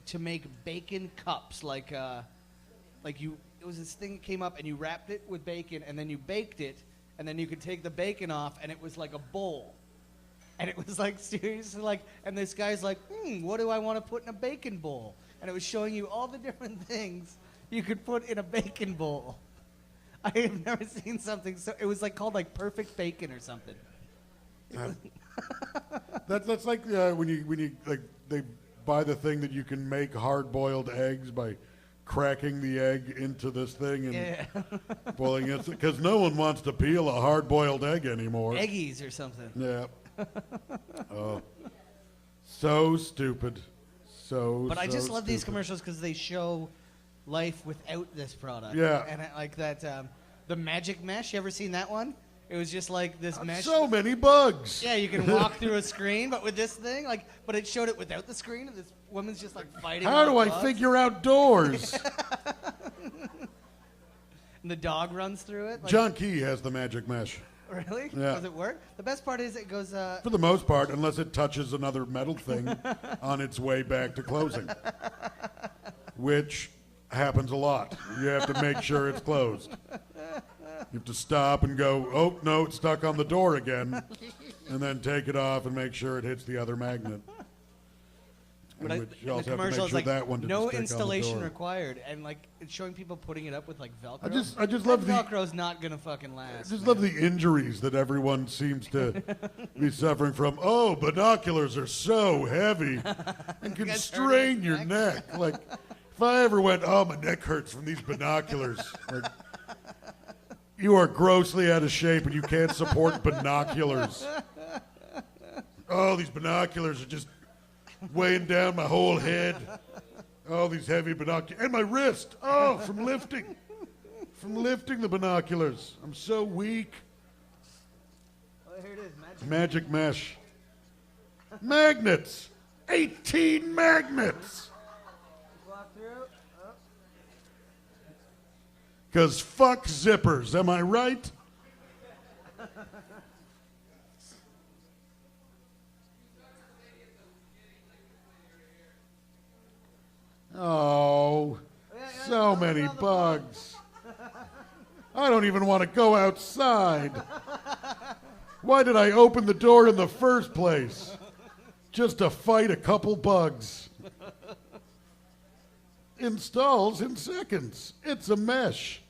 to make bacon cups, like you. It was this thing that came up, and you wrapped it with bacon, and then you baked it, and then you could take the bacon off, and it was like a bowl. And it was like seriously like, and this guy's like, what do I want to put in a bacon bowl? And it was showing you all the different things you could put in a bacon bowl. I have never seen something so. It was like called like perfect bacon or something. That's like when you like they buy the thing that you can make hard-boiled eggs by cracking the egg into this thing and boiling it, because no one wants to peel a hard-boiled egg anymore. Eggies or something. Yeah. Oh, so stupid. But I just love these stupid. commercials because they show life without this product. Yeah. And I like that, the magic mesh. You ever seen that one? It was just like this mesh. So many bugs. Yeah, you can walk through a screen, but with this thing, but it showed it without the screen, and this woman's just like fighting. How do off I bugs. figure out doors? And the dog runs through it. Like, John Key has the magic mesh. Really? Yeah. Does it work? The best part is it goes. For the most part, unless it touches another metal thing on its way back to closing, which happens a lot. You have to make sure it's closed. You have to stop and go, oh, no, it's stuck on the door again, and then take it off and make sure it hits the other magnet. But And you the also have to make commercial is sure like that one didn't no stick on the installation door. required, and like it's showing people putting it up with like Velcro. I just love the- Velcro's not gonna fucking last. I just love the injuries that everyone seems to be suffering from. Oh, binoculars are so heavy and can strain your neck. Like, if I ever went, oh, my neck hurts from these binoculars. Like, you are grossly out of shape and you can't support binoculars. Oh, these binoculars are just weighing down my whole head. Oh, these heavy binoculars. And my wrist. Oh, from lifting. From lifting the binoculars. I'm so weak. Oh, here it is, Magic mesh. Magnets. 18 magnets. Walk through. Oh. Because fuck zippers. Am I right? Oh, so many bugs. I don't even want to go outside. Why did I open the door in the first place? Just to fight a couple bugs. Installs in seconds. It's a mesh.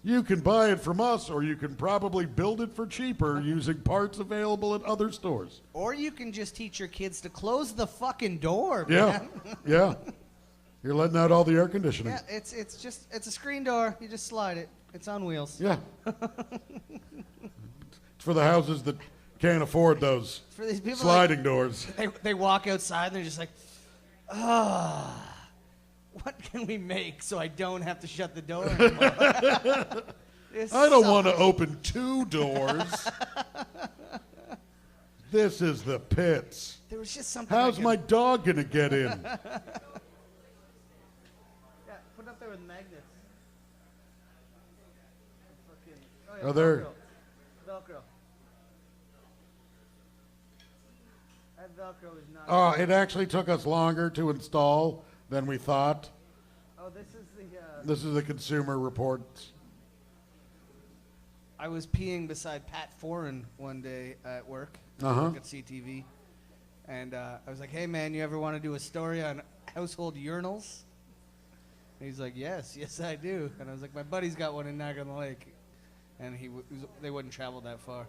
You can buy it from us, or you can probably build it for cheaper using parts available at other stores. Or you can just teach your kids to close the fucking door, Yeah, man. yeah. You're letting out all the air conditioning. Yeah, it's a screen door. You just slide it. It's on wheels. Yeah. It's for the houses that can't afford those For these people sliding doors. They walk outside and they're just like, what can we make so I don't have to shut the door anymore? I don't want to open 2 doors. This is the pits. There was just something. How's my dog going to get in? Yeah, put it up there with magnets. Are there... Velcro. That Velcro is not... Oh, it actually took us longer to install than we thought. Oh, this is the... This is the Consumer Reports. I was peeing beside Pat Foran one day at work. Uh-huh. I work at CTV. And I was like, hey, man, you ever want to do a story on household urinals? And he's like, yes, I do. And I was like, my buddy's got one in Niagara-on-the-Lake. And they wouldn't travel that far.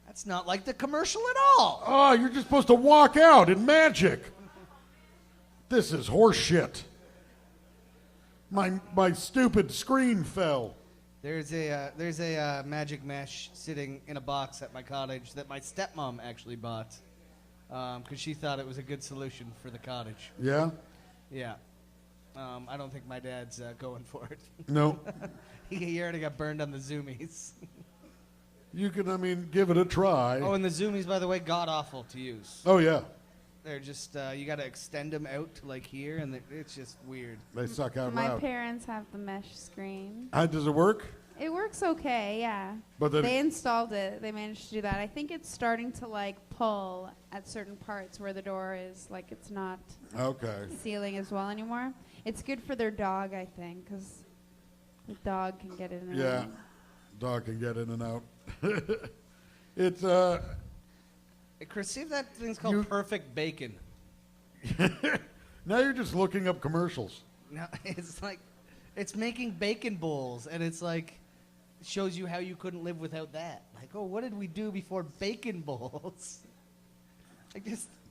That's not like the commercial at all. Oh, you're just supposed to walk out in magic. This is horse shit. My stupid screen fell. There's a magic mesh sitting in a box at my cottage that my stepmom actually bought because she thought it was a good solution for the cottage. Yeah? Yeah. I don't think my dad's going for it. No. He already got burned on the zoomies. You can, give it a try. Oh, and the zoomies, by the way, god-awful to use. Oh, yeah. They're just, you got to extend them out to, like, here, and it's just weird. They suck out My loud. parents have the mesh screen. How does it work? It works okay, yeah. But then they installed it. They managed to do that. I think it's starting to, like, pull at certain parts where the door is, like, it's not sealing as well anymore. It's good for their dog, I think, because the dog can get in and out. Yeah. Dog can get in and out. It's Hey, Chris, see if that thing's called Perfect Bacon. Now you're just looking up commercials. No, it's like, it's making bacon bowls, and it's like, it shows you how you couldn't live without that. Like, oh, what did we do before bacon bowls? Like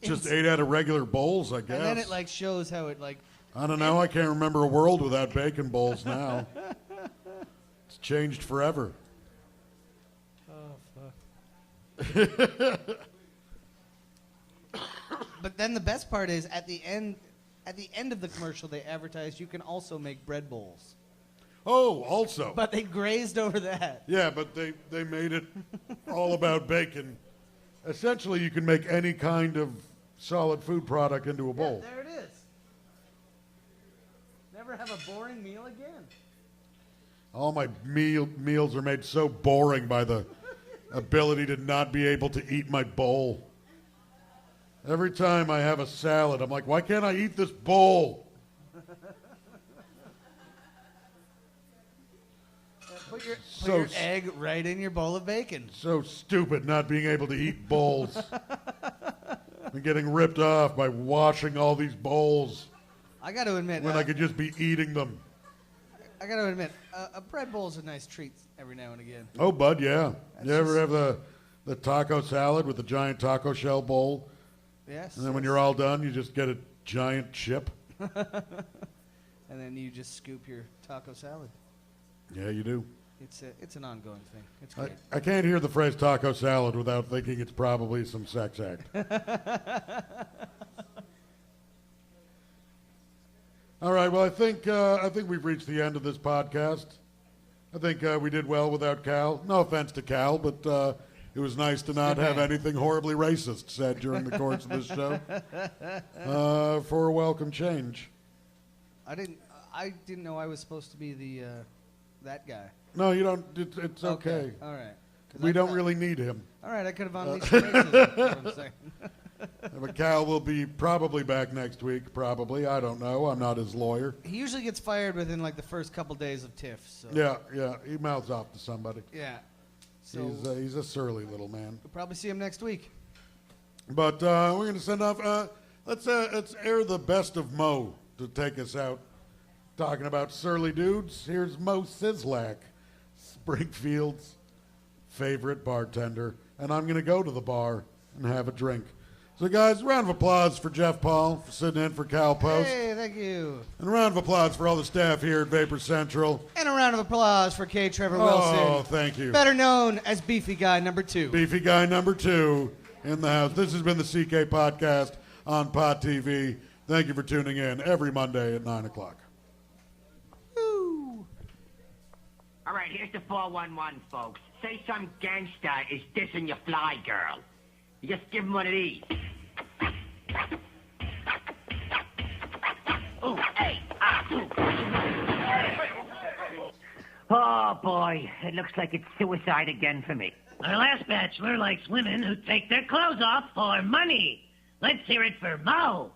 just ate out of regular bowls, I guess. And then it like shows how it like. I don't know. I can't remember a world without bacon bowls now. It's changed forever. But then the best part is at the end of the commercial they advertised you can also make bread bowls. Oh, also. But they grazed over that. Yeah, but they made it all about bacon. Essentially, you can make any kind of solid food product into a bowl. Yeah, there it is. Never have a boring meal again. All my meals are made so boring by the ability to not be able to eat my bowl. Every time I have a salad, I'm like, why can't I eat this bowl? Put your egg right in your bowl of bacon. So stupid not being able to eat bowls. I'm getting ripped off by washing all these bowls. I got to admit. When I could just be eating them. I got to admit, a bread bowl is a nice treat every now and again. Oh, bud, yeah. You ever have the taco salad with the giant taco shell bowl? Yes. And then when you're all done, you just get a giant chip. And then you just scoop your taco salad. Yeah, you do. It's an ongoing thing. It's great. I can't hear the phrase taco salad without thinking it's probably some sex act. All right, well, I think we've reached the end of this podcast. I think we did well without Cal. No offense to Cal, but it was nice to not have anything horribly racist said during the course of this show. For a welcome change. I didn't know I was supposed to be that guy. No, you don't. It's okay. All right. We don't really need him. All right, I could have unleashed racism. That's what I'm saying. But Cal will be probably back next week. Probably. I don't know. I'm not his lawyer. He usually gets fired within like the first couple days of TIFF. So. Yeah. He mouths off to somebody. Yeah. So he's a surly little man. We'll probably see him next week. But we're going to send off. Let's air the best of Mo to take us out. Talking about surly dudes, here's Mo Sislak, Springfield's favorite bartender. And I'm going to go to the bar and have a drink. So, guys, round of applause for Jeff Paul for sitting in for Cal Post. Hey, thank you. And a round of applause for all the staff here at Vapor Central. And a round of applause for K. Trevor Wilson. Oh, thank you. Better known as Beefy Guy number 2. Beefy Guy number 2 in the house. This has been the CK Podcast on Pod TV. Thank you for tuning in every Monday at 9 o'clock. All right, here's the 411, folks. Say some gangster is dissing your fly girl. You just give him one of these. Ooh, hey, Oh, boy, it looks like it's suicide again for me. Our last bachelor likes women who take their clothes off for money. Let's hear it for Mo.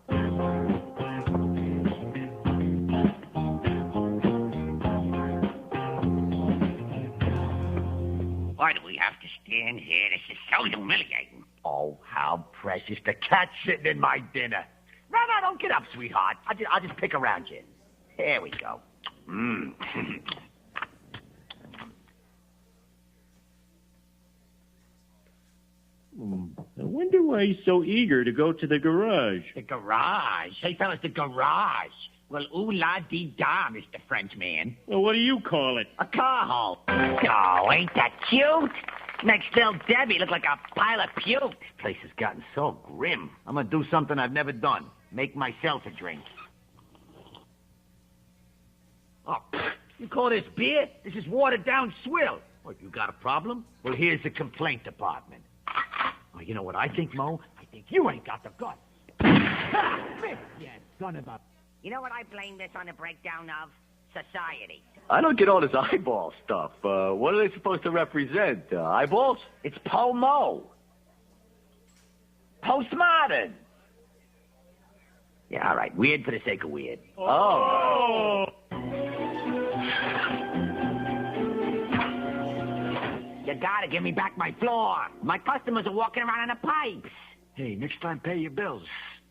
Why do we have to stand here? This is so humiliating. Oh, how precious. The cat's sitting in my dinner. No, don't get up, sweetheart. I'll just pick around you. There we go. I wonder why he's so eager to go to the garage. The garage? Hey, fellas, the garage. Well, ooh-la-dee-da, Mr. Frenchman. Well, what do you call it? A car hole. Oh, ain't that cute? Makes little Debbie look like a pile of puke. This place has gotten so grim. I'm gonna do something I've never done. Make myself a drink. Oh, you call this beer? This is watered-down swill. What, you got a problem? Well, here's the complaint department. Oh, you know what I think, Mo? I think you ain't got the guts. Ha! You son of a... You know what I blame this on the breakdown of? Society. I don't get all this eyeball stuff. What are they supposed to represent? Eyeballs? It's Po-Mo. Postmodern. Yeah, all right. Weird for the sake of weird. Oh. You gotta give me back my floor. My customers are walking around on the pipes. Hey, next time pay your bills.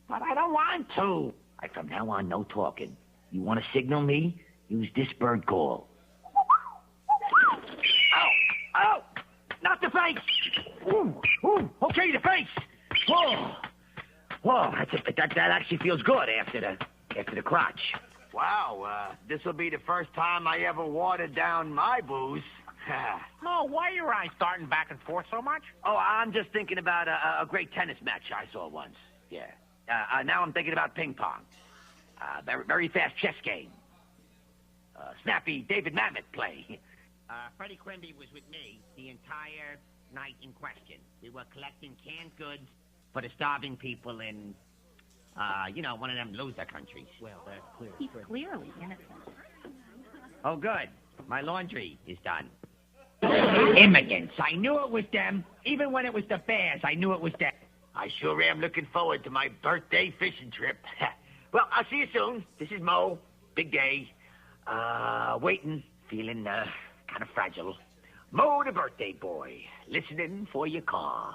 But I don't want to. All right, from now on, no talking. You want to signal me? Use this bird call. Oh, not the face. Ooh, okay, the face. Whoa, that actually feels good after the crotch. Wow, this will be the first time I ever watered down my booze. Mo, why are your eyes starting back and forth so much? Oh, I'm just thinking about a great tennis match I saw once. Yeah. Now I'm thinking about ping pong. Very, very fast chess game. Snappy David Mamet play. Freddie Quimby was with me the entire night in question. We were collecting canned goods for the starving people in, one of them loser countries. Well, that's clear. He's clearly innocent. Oh, good. My laundry is done. Immigrants. I knew it was them. Even when it was the bears, I knew it was them. I sure am looking forward to my birthday fishing trip. Well, I'll see you soon. This is Mo. Big day. Waiting. Feeling, kind of fragile. Mo the birthday boy. Listening for your call.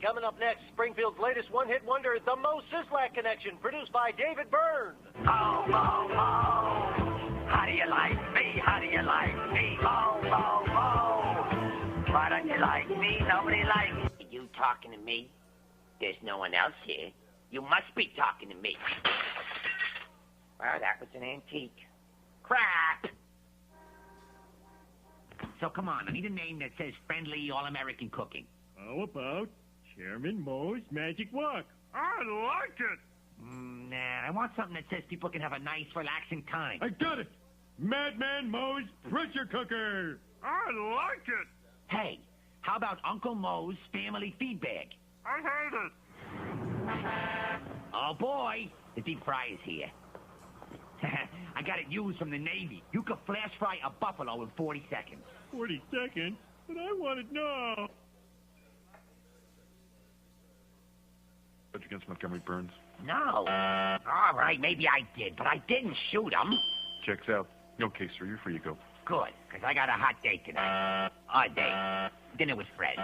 Coming up next, Springfield's latest one-hit wonder, The Mo Sislak Connection, produced by David Byrne. Mo, Mo, Mo. How do you like me? How do you like me? Mo, Mo, Mo. Why don't you like me? Nobody likes me. You talking to me? There's no one else here. You must be talking to me. Well, that was an antique. Crap! So come on, I need a name that says friendly all-American cooking. How about Chairman Mo's Magic Walk? I like it! Nah, I want something that says people can have a nice, relaxing time. I got it! Madman Mo's Pressure Cooker! I like it! Hey, how about Uncle Mo's Family Feed Bag? I hate it! Oh, boy, the deep fryer's here. I got it used from the Navy. You could flash fry a buffalo in 40 seconds. 40 seconds? But I want it now. Against Montgomery Burns. No. All right, maybe I did, but I didn't shoot him. Checks out. No case, sir. You're free to go. Good, because I got a hot date tonight. Hard day. Dinner with Fred.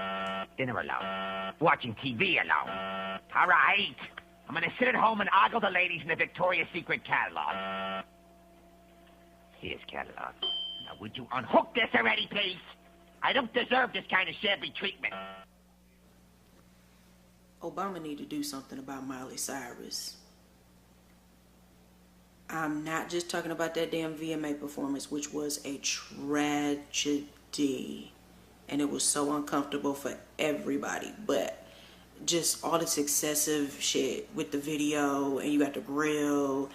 Dinner alone. Watching TV alone. All right. I'm gonna sit at home and ogle the ladies in the Victoria's Secret catalog. Here's catalog. Now, would you unhook this already, please? I don't deserve this kind of shabby treatment. Obama need to do something about Miley Cyrus. I'm not just talking about that damn VMA performance, which was a tragedy. And it was so uncomfortable for everybody. But just all this excessive shit with the video, and you got the grill,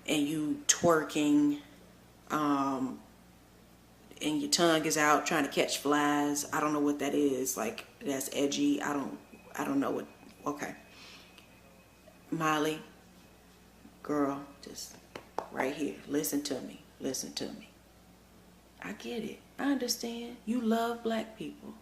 and you twerking, and your tongue is out trying to catch flies. I don't know what that is. Like, that's edgy. I don't know what. Okay. Miley, girl, just right here. Listen to me. Listen to me. I get it. I understand. You love black people.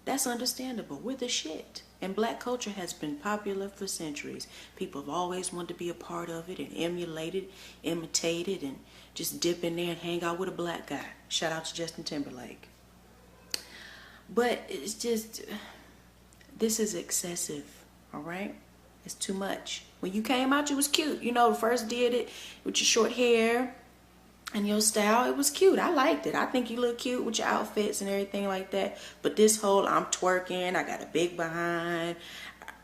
That's understandable. We're the shit. And black culture has been popular for centuries. People have always wanted to be a part of it and emulate it, imitate it, and just dip in there and hang out with a black guy. Shout out to Justin Timberlake. But it's just, this is excessive, all right? It's too much. When you came out, you was cute. You know, first did it with your short hair and your style. It was cute. I liked it. I think you look cute with your outfits and everything like that. But this whole, I'm twerking, I got a big behind,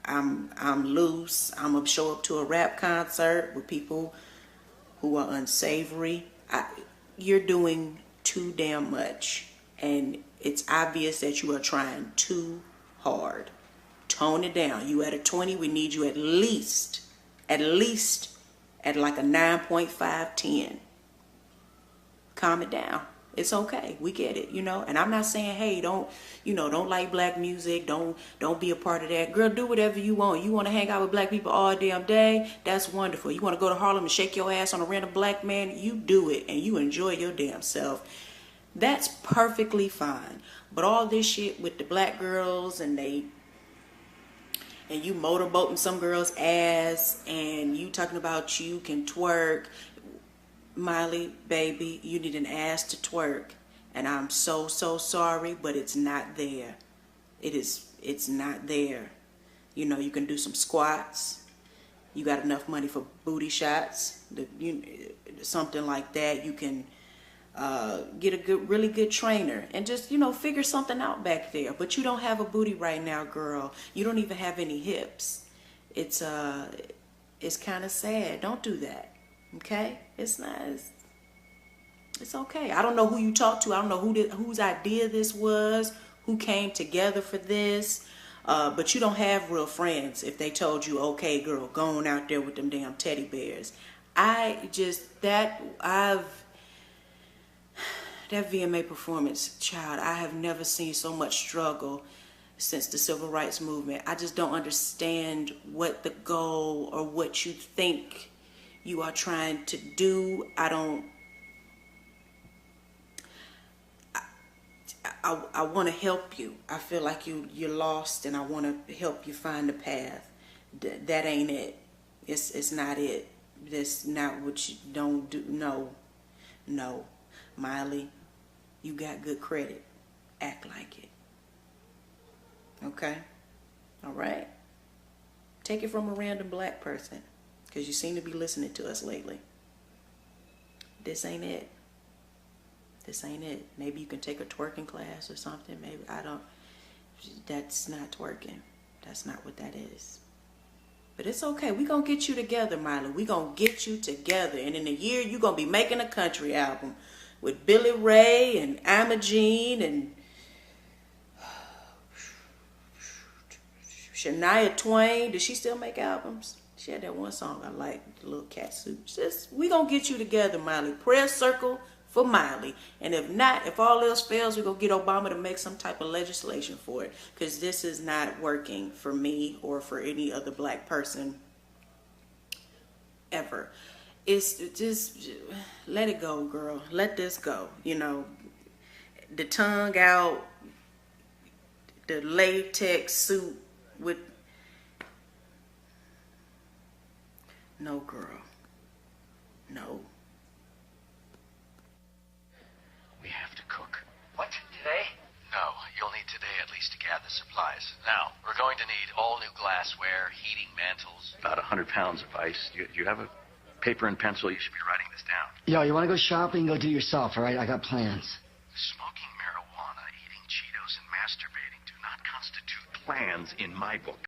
I'm loose, I'm gonna show up to a rap concert with people who are unsavory. You're doing too damn much. And it's obvious that you are trying too hard. Tone it down. You at a 20, we need you at least at like a 9.5, 10. Calm it down. It's okay. We get it, you know. And I'm not saying, hey, don't like black music. Don't be a part of that. Girl, do whatever you want. You want to hang out with black people all damn day? That's wonderful. You want to go to Harlem and shake your ass on a random black man? You do it and you enjoy your damn self. That's perfectly fine. But all this shit with the black girls and you motorboating some girl's ass and you talking about you can twerk. Miley, baby, you need an ass to twerk. And I'm so sorry, but it's not there. It's not there. You know, you can do some squats. You got enough money for booty shots. Something like that. You can get a really good trainer and just, figure something out back there. But you don't have a booty right now, girl. You don't even have any hips. It's kind of sad. Don't do that. Okay? It's okay. I don't know who you talked to. I don't know whose idea this was, who came together for this. But you don't have real friends if they told you, okay, girl, go on out there with them damn teddy bears. That VMA performance, child, I have never seen so much struggle since the civil rights movement. I just don't understand what the goal or what you think you are trying to do. I want to help you. I feel like you're lost and I want to help you find the path. That ain't it. It's not it. That's not what you don't do. No. Miley, you got good credit. Act like it. Okay? All right? Take it from a random black person, because you seem to be listening to us lately. This ain't it. This ain't it. Maybe you can take a twerking class or something. Maybe, that's not twerking. That's not what that is. But it's okay. We're going to get you together, Miley. We're going to get you together. And in a year, you're going to be making a country album with Billy Ray and Imogene and Shania Twain. Does she still make albums? She had that one song I like, the little cat suit. We're going to get you together, Miley. Prayer circle for Miley. And if not, if all else fails, we're going to get Obama to make some type of legislation for it. Because this is not working for me or for any other black person ever. It's just, let it go, girl. Let this go. The tongue out, the latex suit with... No, girl. No. We have to cook. What? Today? 100 pounds of ice. Do you have a paper and pencil? You should be writing this down. Yo, you want to go shopping? Go do it yourself, all right? I got plans. Smoking marijuana, eating Cheetos, and masturbating do not constitute plans in my book.